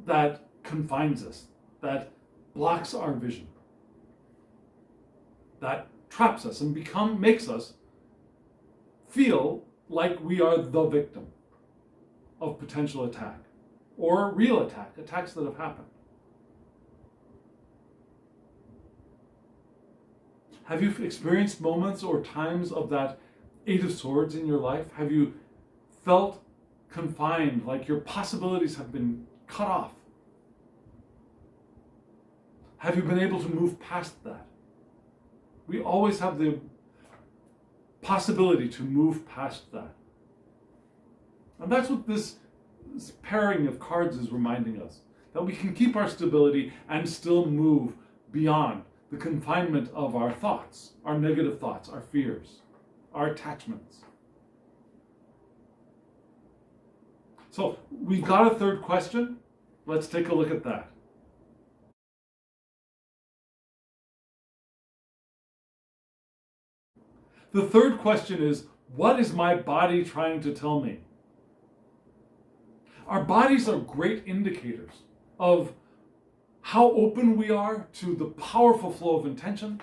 that confines us, that blocks our vision, that traps us and makes us feel like we are the victim of potential attack or real attacks that have happened. Have you experienced moments or times of that Eight of Swords in your life? Have you felt confined, like your possibilities have been cut off? Have you been able to move past that? We always have the possibility to move past that. And that's what this pairing of cards is reminding us, that we can keep our stability and still move beyond the confinement of our thoughts, our negative thoughts, our fears, our attachments. So we got a third question. Let's take a look at that. The third question is, what is my body trying to tell me? Our bodies are great indicators of how open we are to the powerful flow of intention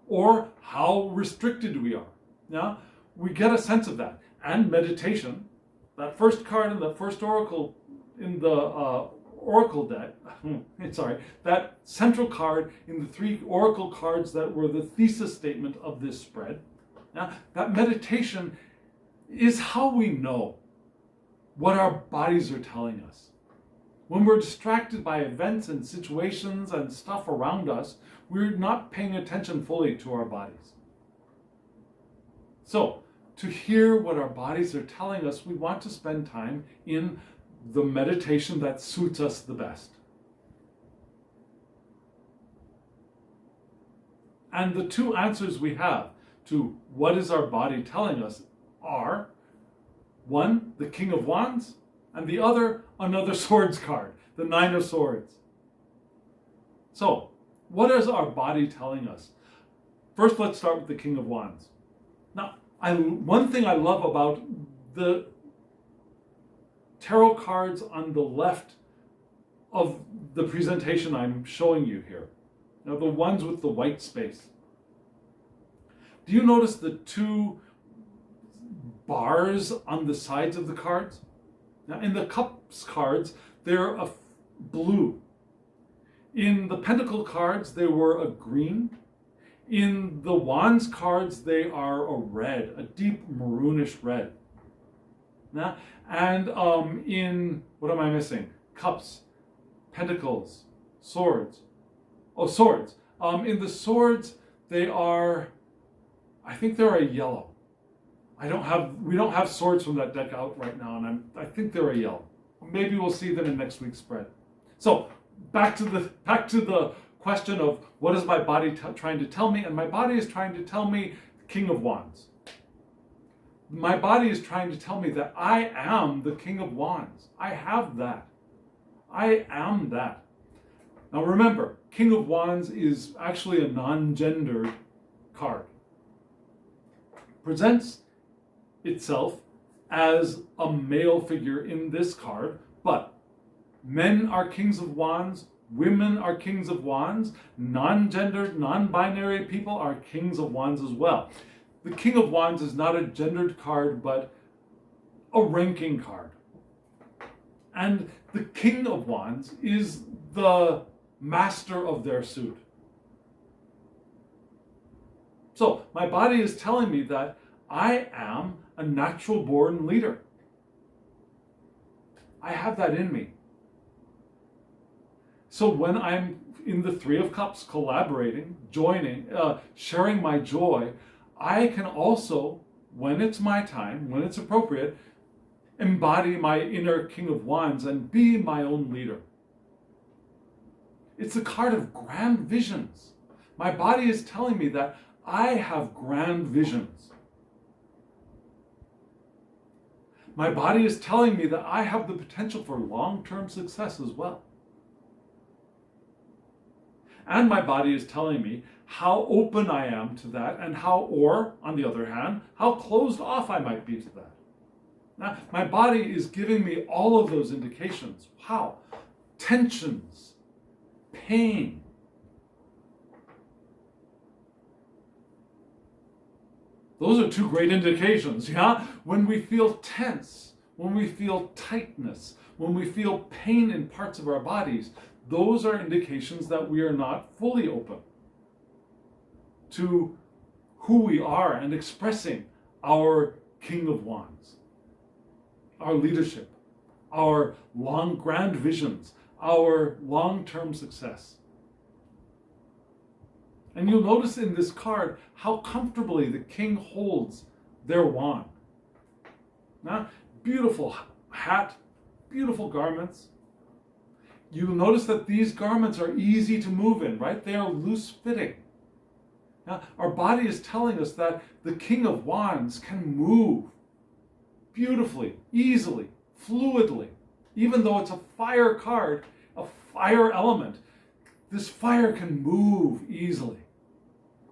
or how restricted we are. Now, we get a sense of that. And meditation, that first card in the first oracle in the oracle deck, that central card in the 3 oracle cards that were the thesis statement of this spread. Now, that meditation is how we know what our bodies are telling us. When we're distracted by events and situations and stuff around us, we're not paying attention fully to our bodies. So, to hear what our bodies are telling us, we want to spend time in the meditation that suits us the best. And the 2 answers we have to what is our body telling us are, one, the King of Wands, and the other, another swords card, the 9 of Swords. So, what is our body telling us? First, let's start with the King of Wands. Now, one thing I love about the tarot cards on the left of the presentation I'm showing you here, the ones with the white space. Do you notice the 2 bars on the sides of the cards? Now, in the Cups cards, they're a blue. In the Pentacle cards, they were a green. In the Wands cards, they are a red, a deep maroonish red. Now, and in, what am I missing? Cups, Pentacles, Swords. Oh, Swords. In the Swords, they are, I think they're a yellow. We don't have swords from that deck out right now, and I think they're a yellow. Maybe we'll see them in next week's spread. So back to the question of what is my body trying to tell me, and my body is trying to tell me King of Wands. My body is trying to tell me that I am the King of Wands. I have that. I am that. Now remember, King of Wands is actually a non-gendered card. Presents itself as a male figure in this card, but men are kings of wands, women are kings of wands, non-gendered, non-binary people are kings of wands as well. The King of Wands is not a gendered card, but a ranking card. And the King of Wands is the master of their suit. So my body is telling me that I am a natural born leader. I have that in me. So when I'm in the 3 of Cups, collaborating, joining, sharing my joy, I can also, when it's my time, when it's appropriate, embody my inner King of Wands and be my own leader. It's a card of grand visions. My body is telling me that I have grand visions. My body is telling me that I have the potential for long-term success as well. And my body is telling me how open I am to that and how, or on the other hand, how closed off I might be to that. Now, my body is giving me all of those indications. Wow, tensions, pain. Those are two great indications, yeah? When we feel tense, when we feel tightness, when we feel pain in parts of our bodies, those are indications that we are not fully open to who we are and expressing our King of Wands, our leadership, our grand visions, our long-term success. And you'll notice in this card how comfortably the king holds their wand. Now, beautiful hat, beautiful garments. You'll notice that these garments are easy to move in, right? They are loose-fitting. Now, our body is telling us that the King of Wands can move beautifully, easily, fluidly. Even though it's a fire card, a fire element, this fire can move easily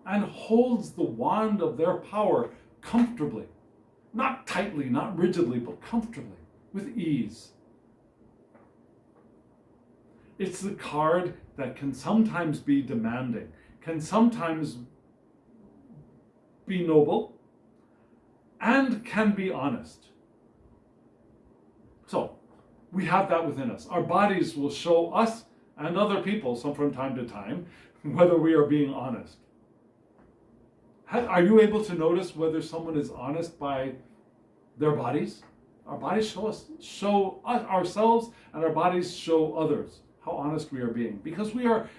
and holds the wand of their power comfortably. Not tightly, not rigidly, but comfortably, with ease. It's the card that can sometimes be demanding, can sometimes be noble, and can be honest. So, we have that within us. Our bodies will show us and other people, some from time to time, whether we are being honest. Are you able to notice whether someone is honest by their bodies? Our bodies show us ourselves, and our bodies show others how honest we are being. Because we are,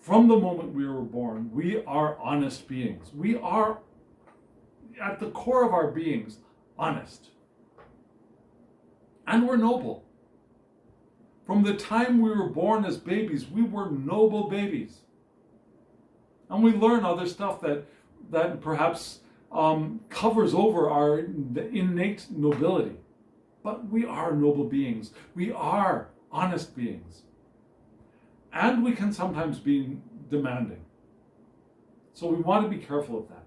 from the moment we were born, we are honest beings. We are, at the core of our beings, honest. And we're noble. From the time we were born as babies, we were noble babies. And we learn other stuff that perhaps covers over our innate nobility. But we are noble beings. We are honest beings. And we can sometimes be demanding. So we want to be careful of that.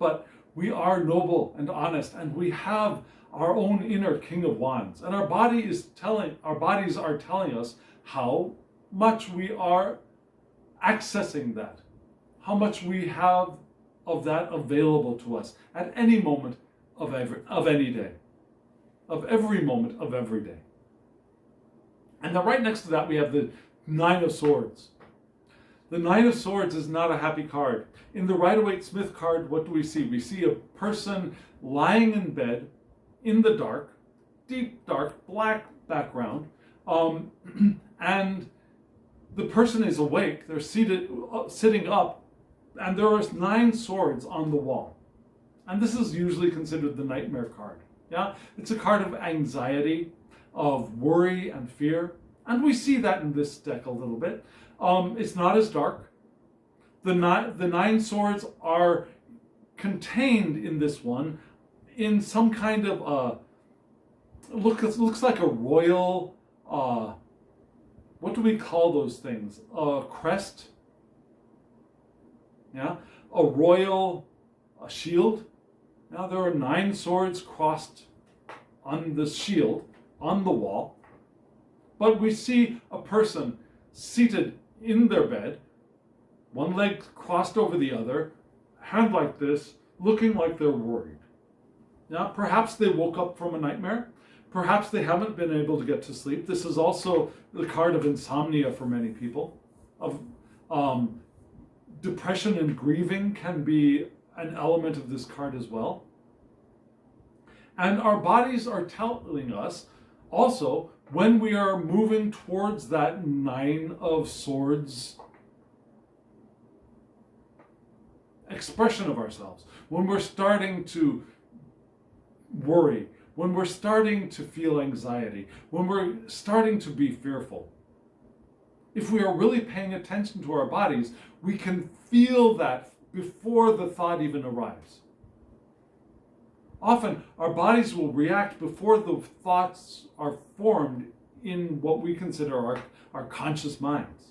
But we are noble and honest, and we have our own inner King of Wands. And our bodies are telling us how much we are accessing that, how much we have of that available to us at any moment of any day, of every moment of every day. And then right next to that we have the Nine of Swords. The Nine of Swords is not a happy card. In the Rider-Waite-Smith card, what do we see? We see a person lying in bed in the dark, deep dark, black background, and the person is awake. They're sitting up, and there are 9 swords on the wall. And this is usually considered the nightmare card. Yeah, it's a card of anxiety, of worry and fear, and we see that in this deck a little bit. It's not as dark. The 9 swords are contained in this one in some kind of looks like a royal, what do we call those things? A crest? Yeah, a royal shield. Now there are 9 swords crossed on the shield, on the wall. But we see a person seated in their bed, one leg crossed over the other, hand like this, looking like they're worried. Now, perhaps they woke up from a nightmare. Perhaps they haven't been able to get to sleep. This is also the card of insomnia for many people. Of depression and grieving can be an element of this card as well. And our bodies are telling us also when we are moving towards that 9 of Swords expression of ourselves, when we're starting to worry, when we're starting to feel anxiety, when we're starting to be fearful. If we are really paying attention to our bodies, we can feel that before the thought even arrives. Often, our bodies will react before the thoughts are formed in what we consider our conscious minds.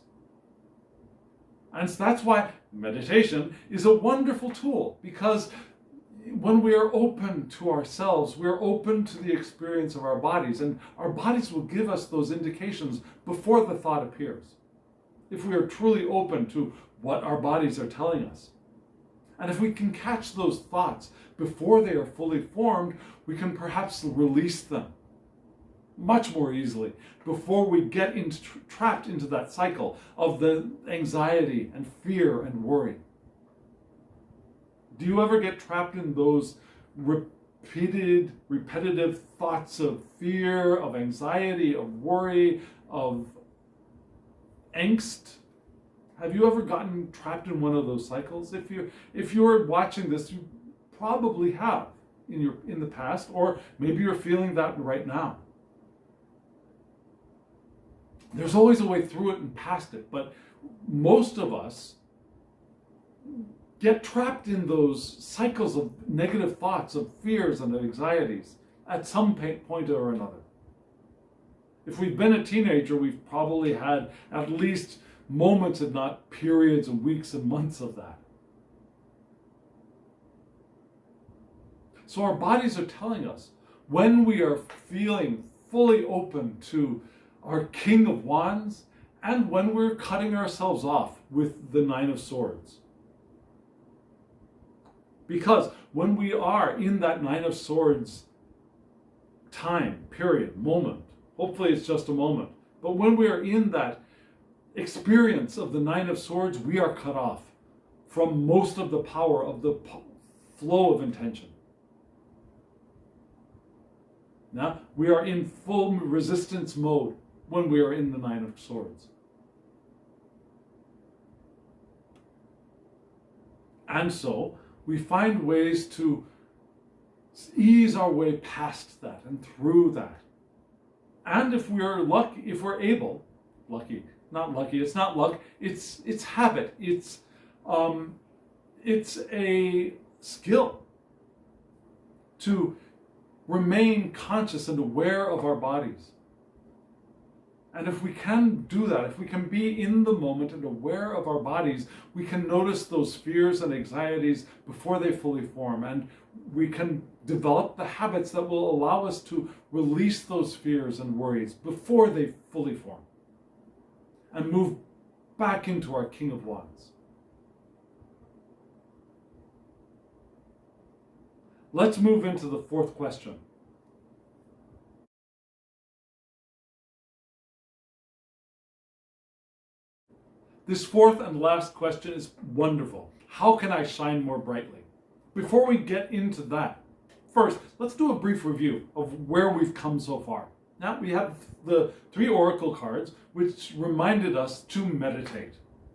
And so that's why meditation is a wonderful tool, because when we are open to ourselves, we are open to the experience of our bodies, and our bodies will give us those indications before the thought appears. If we are truly open to what our bodies are telling us. And if we can catch those thoughts before they are fully formed, we can perhaps release them much more easily before we get trapped into that cycle of the anxiety and fear and worry. Do you ever get trapped in those repetitive thoughts of fear, of anxiety, of worry, of angst? Have you ever gotten trapped in one of those cycles? If you're watching this, you probably have in the past, or maybe you're feeling that right now. There's always a way through it and past it, but most of us get trapped in those cycles of negative thoughts, of fears and of anxieties at some point or another. If we've been a teenager, we've probably had at least moments, if not periods and weeks and months of that. So our bodies are telling us when we are feeling fully open to our King of Wands and when we're cutting ourselves off with the Nine of Swords. Because when we are in that Nine of Swords time, period, moment, hopefully it's just a moment, but when we are in that experience of the Nine of Swords, we are cut off from most of the power of the flow of intention. Now, we are in full resistance mode when we are in the Nine of Swords. And so, we find ways to ease our way past that and through that. And if we're lucky, if we're able, not lucky, it's not luck, it's habit, it's a skill to remain conscious and aware of our bodies. And if we can do that, if we can be in the moment and aware of our bodies, we can notice those fears and anxieties before they fully form. And we can develop the habits that will allow us to release those fears and worries before they fully form. And move back into our King of Wands. Let's move into the fourth question. This fourth and last question is wonderful. How can I shine more brightly? Before we get into that, first, let's do a brief review of where we've come so far. Now, we have the 3 oracle cards, which reminded us to meditate,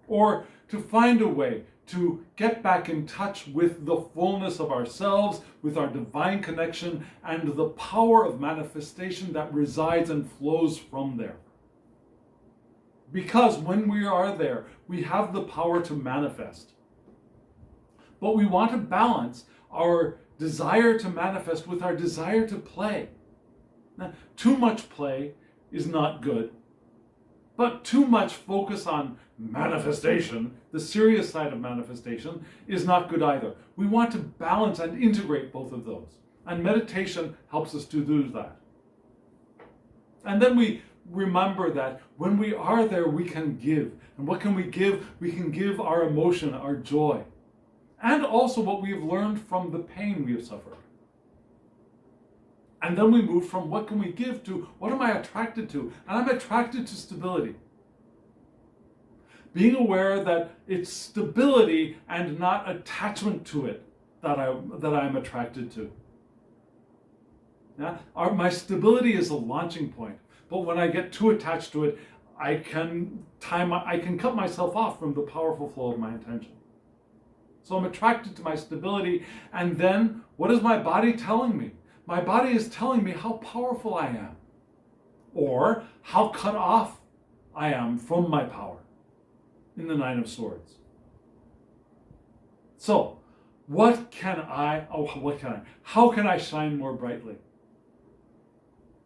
or to find a way to get back in touch with the fullness of ourselves, with our divine connection, and the power of manifestation that resides and flows from there. Because when we are there, we have the power to manifest. But we want to balance our desire to manifest with our desire to play. Now, too much play is not good, but too much focus on manifestation, the serious side of manifestation, is not good either. We want to balance and integrate both of those. And meditation helps us to do that. And then we remember that when we are there, we can give. And what can we give? We can give our emotion, our joy, and also what we have learned from the pain we have suffered. And then we move from what can we give to what am I attracted to? And I'm attracted to stability. Being aware that it's stability and not attachment to it that I'm attracted to. Yeah? My stability is a launching point. But when I get too attached to it, I can cut myself off from the powerful flow of my intention. So I'm attracted to my stability, and then what is my body telling me? My body is telling me how powerful I am, or how cut off I am from my power in the Nine of Swords. So, how can I shine more brightly?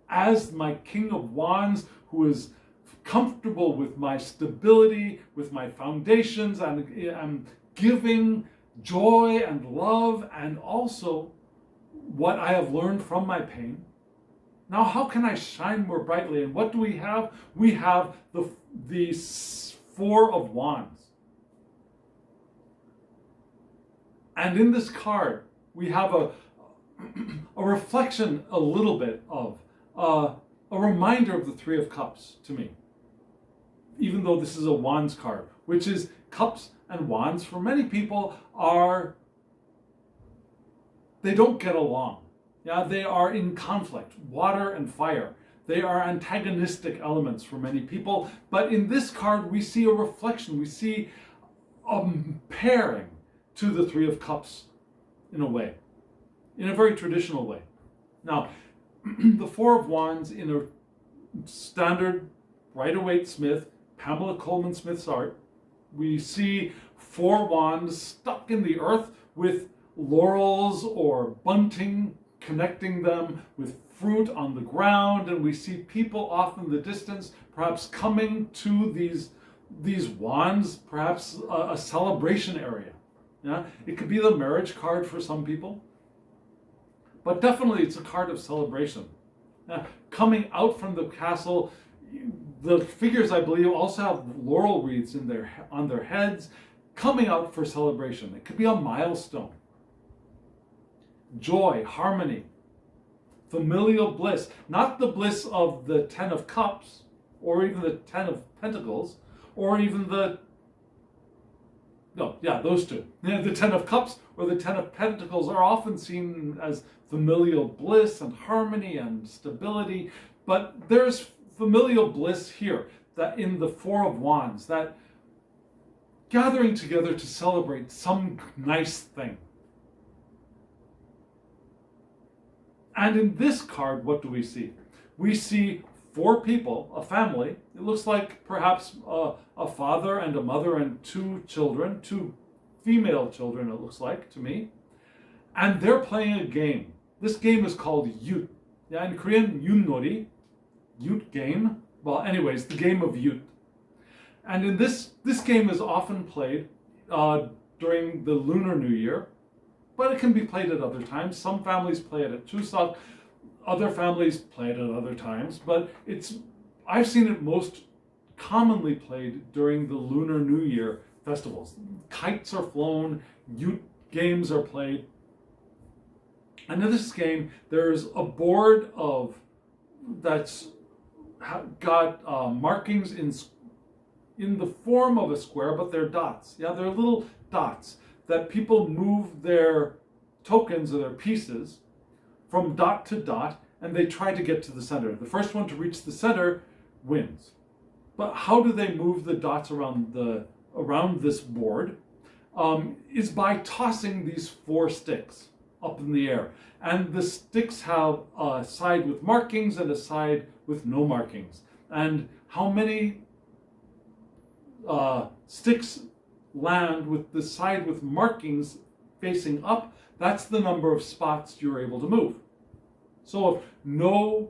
As my King of Wands, who is comfortable with my stability, with my foundations, and I'm giving joy and love, and also what I have learned from my pain. Now, how can I shine more brightly? And what do we have? We have the Four of Wands. And in this card, we have a reflection a little bit of, a reminder of the Three of Cups to me. Even though this is a Wands card, which is cups and wands for many people they don't get along. Yeah, they are in conflict, water and fire. They are antagonistic elements for many people. But in this card, we see a reflection. We see a pairing to the Three of Cups in a way, in a very traditional way. Now, the Four of Wands in a standard Rider-Waite-Smith, Pamela Coleman Smith's art, we see four wands stuck in the earth with laurels or bunting connecting them, with fruit on the ground, and we see people off in the distance, perhaps coming to these wands, perhaps a celebration area. Yeah, it could be the marriage card for some people, but definitely it's a card of celebration. Coming out from the castle, the figures, I believe, also have laurel wreaths on their heads, coming out for celebration. It could be a milestone. Joy, harmony, familial bliss, not the bliss of the Ten of Cups, or even the Ten of Pentacles, or even those two. The Ten of Cups or the Ten of Pentacles are often seen as familial bliss and harmony and stability, but there's familial bliss here, that in the Four of Wands, that gathering together to celebrate some nice thing. And in this card, what do we see? We see four people, a family. It looks like perhaps a father and a mother and two children, two female children, it looks like to me. And they're playing a game. This game is called Yut. Yeah, in Korean, Yunnori, Yut game. Well, anyways, the game of Yut. And in this game is often played during the Lunar New Year, but it can be played at other times. Some families play it at Chuseok, other families play it at other times, but I've seen it most commonly played during the Lunar New Year festivals. Kites are flown, Yut games are played. And in this game, there's a board that's got markings in the form of a square, but they're dots. Yeah, they're little dots that people move their tokens or their pieces from dot to dot, and they try to get to the center. The first one to reach the center wins. But how do they move the dots around this board? Is by tossing these four sticks up in the air. And the sticks have a side with markings and a side with no markings. And how many sticks land with the side with markings facing up, that's the number of spots you're able to move. So if no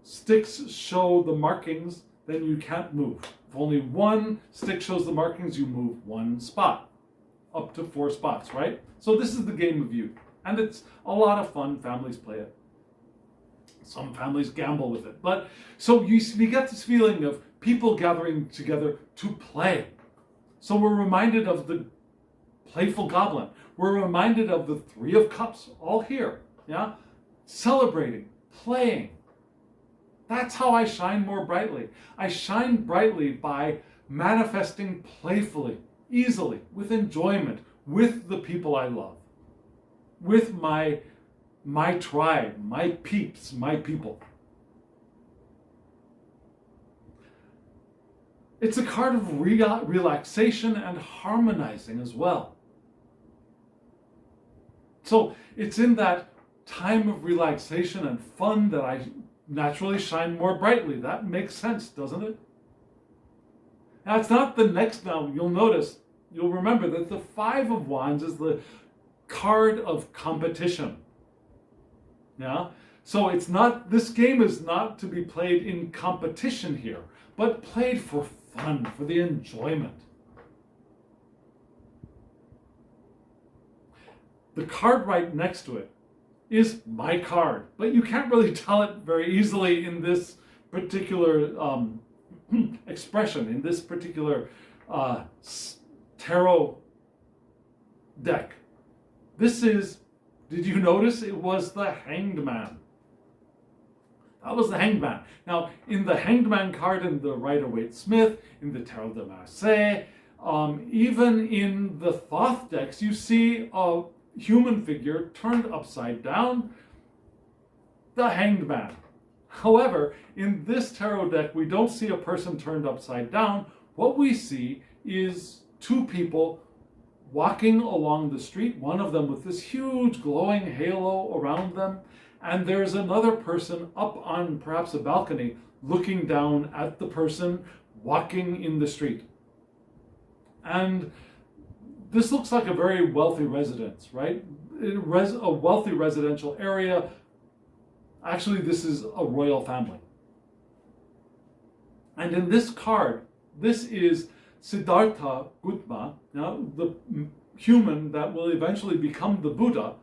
sticks show the markings, then you can't move. If only one stick shows the markings, you move one spot. Up to 4 spots, right? So this is the game of Yut. And it's a lot of fun. Families play it. Some families gamble with it. But so we get this feeling of people gathering together to play. So we're reminded of the playful goblin. We're reminded of the Three of Cups, all here. Yeah? Celebrating, playing. That's how I shine more brightly. I shine brightly by manifesting playfully, easily, with enjoyment, with the people I love, with my tribe, my peeps, my people. It's a card of relaxation and harmonizing as well. So it's in that time of relaxation and fun that I naturally shine more brightly. That makes sense, doesn't it? Now it's not the next, now you'll remember that the Five of Wands is the card of competition. Yeah? So this game is not to be played in competition here, but played for fun, for the enjoyment. The card right next to it is my card, but you can't really tell it very easily in this particular expression, in this particular tarot deck. This is, did you notice it was the Hanged Man? That was the Hanged Man. Now, in the Hanged Man card in the Rider-Waite-Smith, in the Tarot de Marseille, even in the Thoth decks, you see a human figure turned upside down, the Hanged Man. However, in this tarot deck, we don't see a person turned upside down. What we see is two people walking along the street, one of them with this huge glowing halo around them, and there's another person up on perhaps a balcony looking down at the person walking in the street. And this looks like a very wealthy residence, right? A wealthy residential area. Actually, this is a royal family. And in this card, this is Siddhartha Gautama, now the human that will eventually become the Buddha,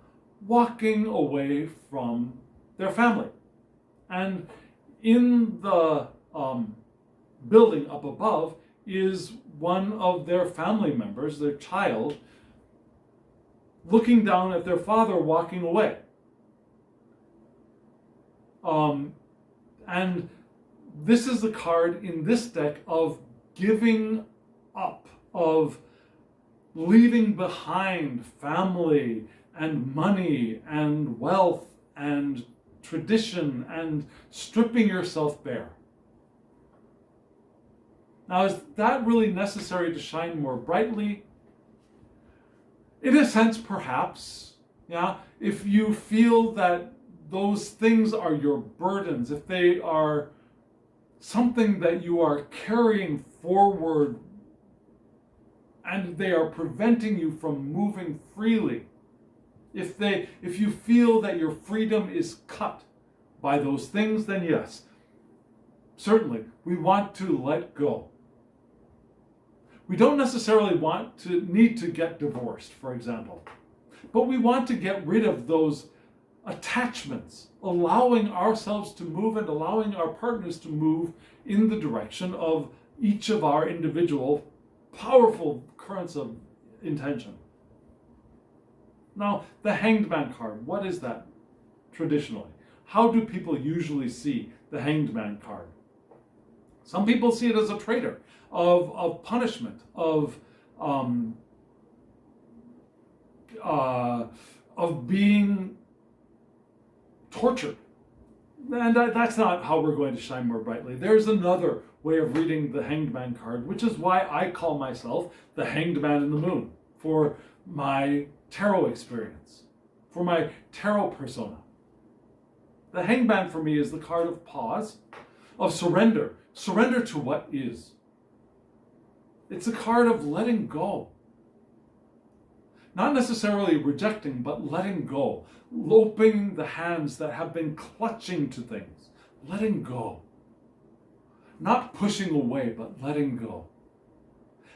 walking away from their family. And in the building up above is one of their family members, their child, looking down at their father walking away. And this is the card in this deck of giving up, of leaving behind family and money and wealth and tradition and stripping yourself bare. Now, is that really necessary to shine more brightly? In a sense, perhaps. Yeah, if you feel that those things are your burdens, if they are something that you are carrying forward and they are preventing you from moving freely, if you feel that your freedom is cut by those things, then yes, certainly we want to let go. We don't necessarily need to get divorced, for example, but we want to get rid of those attachments, allowing ourselves to move and allowing our partners to move in the direction of each of our individual powerful currents of intention. Now, the Hanged Man card, what is that traditionally? How do people usually see the Hanged Man card? Some people see it as a traitor of punishment, of being tortured. And that's not how we're going to shine more brightly. There's another way of reading the Hanged Man card, which is why I call myself the Hanged Man in the Moon for my tarot experience, for my tarot persona. The Hanged Man for me is the card of pause, of surrender. Surrender to what is. It's a card of letting go. Not necessarily rejecting, but letting go. Opening the hands that have been clutching to things. Letting go. Not pushing away, but letting go.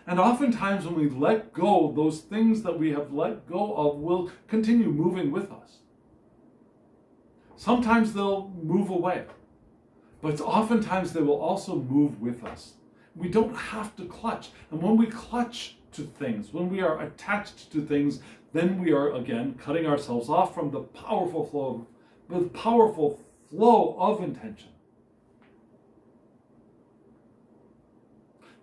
And oftentimes when we let go, those things that we have let go of will continue moving with us. Sometimes they'll move away, but oftentimes they will also move with us. We don't have to clutch. And when we clutch to things, when we are attached to things, then we are again cutting ourselves off from the powerful flow of intention.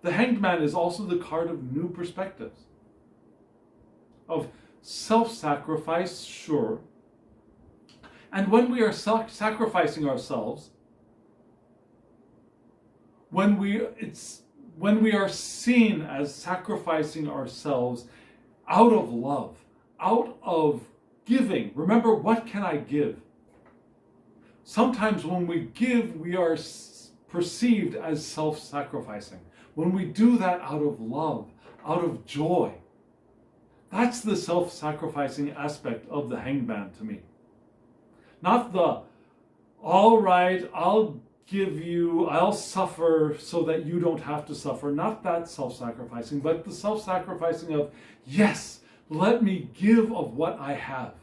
The Hanged Man is also the card of new perspectives, of self-sacrifice, sure. And when we are sacrificing ourselves, when we are seen as sacrificing ourselves out of love, out of giving. Remember, what can I give? Sometimes when we give, we are perceived as self-sacrificing. When we do that out of love, out of joy, that's the self-sacrificing aspect of the Hanged Man to me. Not the, all right, I'll suffer so that you don't have to suffer. Not that self-sacrificing, but the self-sacrificing of, yes, Let me give of what I have.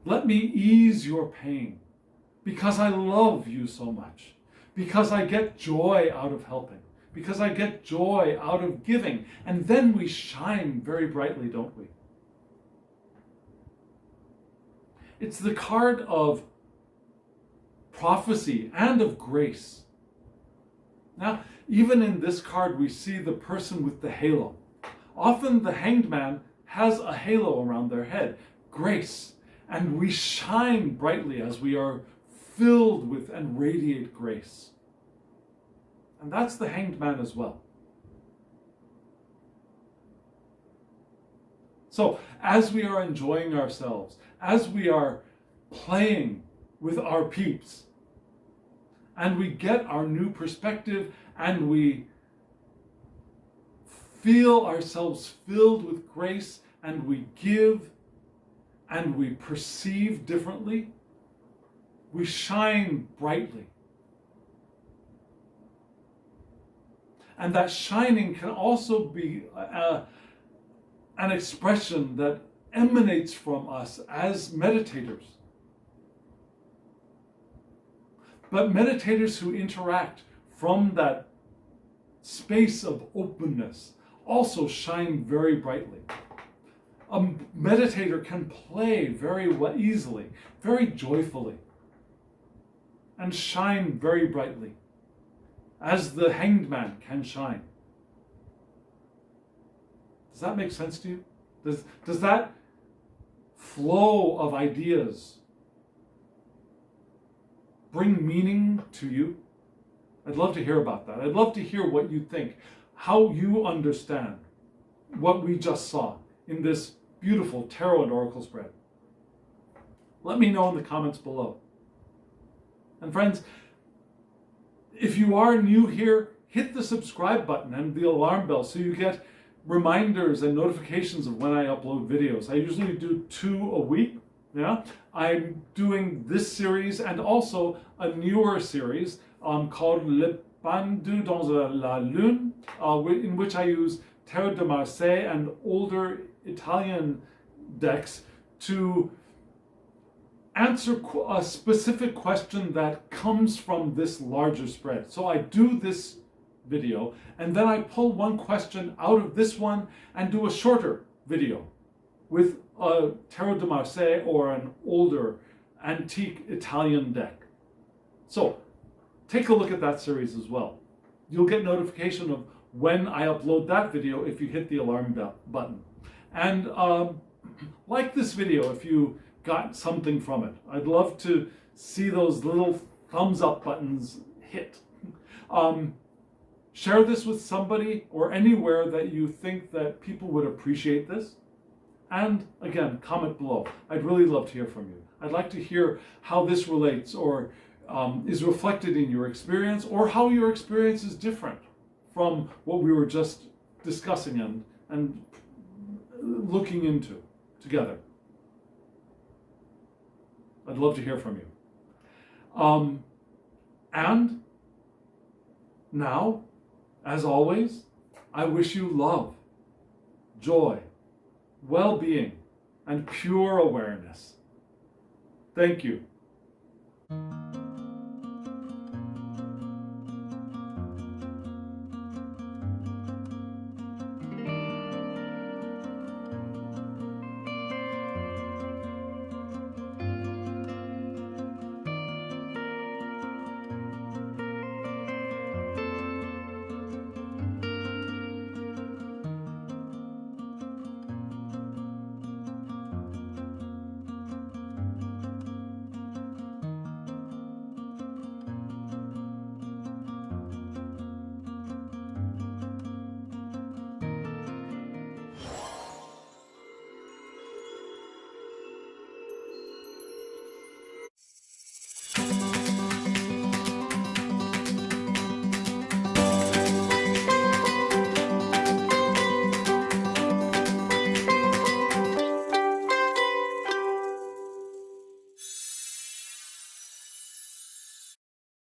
Let me ease your pain, because I love you so much, because I get joy out of helping, because I get joy out of giving. And then we shine very brightly, don't we? It's the card of prophecy and of grace. Now, even in this card, we see the person with the halo. Often the hanged man has a halo around their head, grace. And we shine brightly as we are filled with and radiate grace. And that's the hanged man as well. So, as we are enjoying ourselves, as we are playing with our peeps, and we get our new perspective, and we feel ourselves filled with grace, and we give, and we perceive differently, we shine brightly. And that shining can also be an expression that emanates from us as meditators. But meditators who interact from that space of openness also shine very brightly. A meditator can play very easily, very joyfully, and shine very brightly, as the hanged man can shine. Does that make sense to you? Does that flow of ideas bring meaning to you? I'd love to hear about that. I'd love to hear what you think, how you understand what we just saw in this beautiful tarot and oracle spread. Let me know in the comments below. And friends, if you are new here, hit the subscribe button and the alarm bell so you get reminders and notifications of when I upload videos. I usually do 2 a week. Yeah, I'm doing this series and also a newer series called Le Pendu dans la Lune, in which I use Tarot de Marseille and older Italian decks to answer a specific question that comes from this larger spread. So I do this video, and then I pull one question out of this one and do a shorter video with a Tarot de Marseille or an older antique Italian deck. So take a look at that series as well. You'll get notification of when I upload that video if you hit the alarm button. And like this video if you got something from it. I'd love to see those little thumbs up buttons hit. Share this with somebody or anywhere that you think that people would appreciate this. And again, comment below. I'd really love to hear from you. I'd like to hear how this relates or is reflected in your experience, or how your experience is different from what we were just discussing and looking into together. I'd love to hear from you. And now, as always, I wish you love, joy, well-being, and pure awareness. Thank you.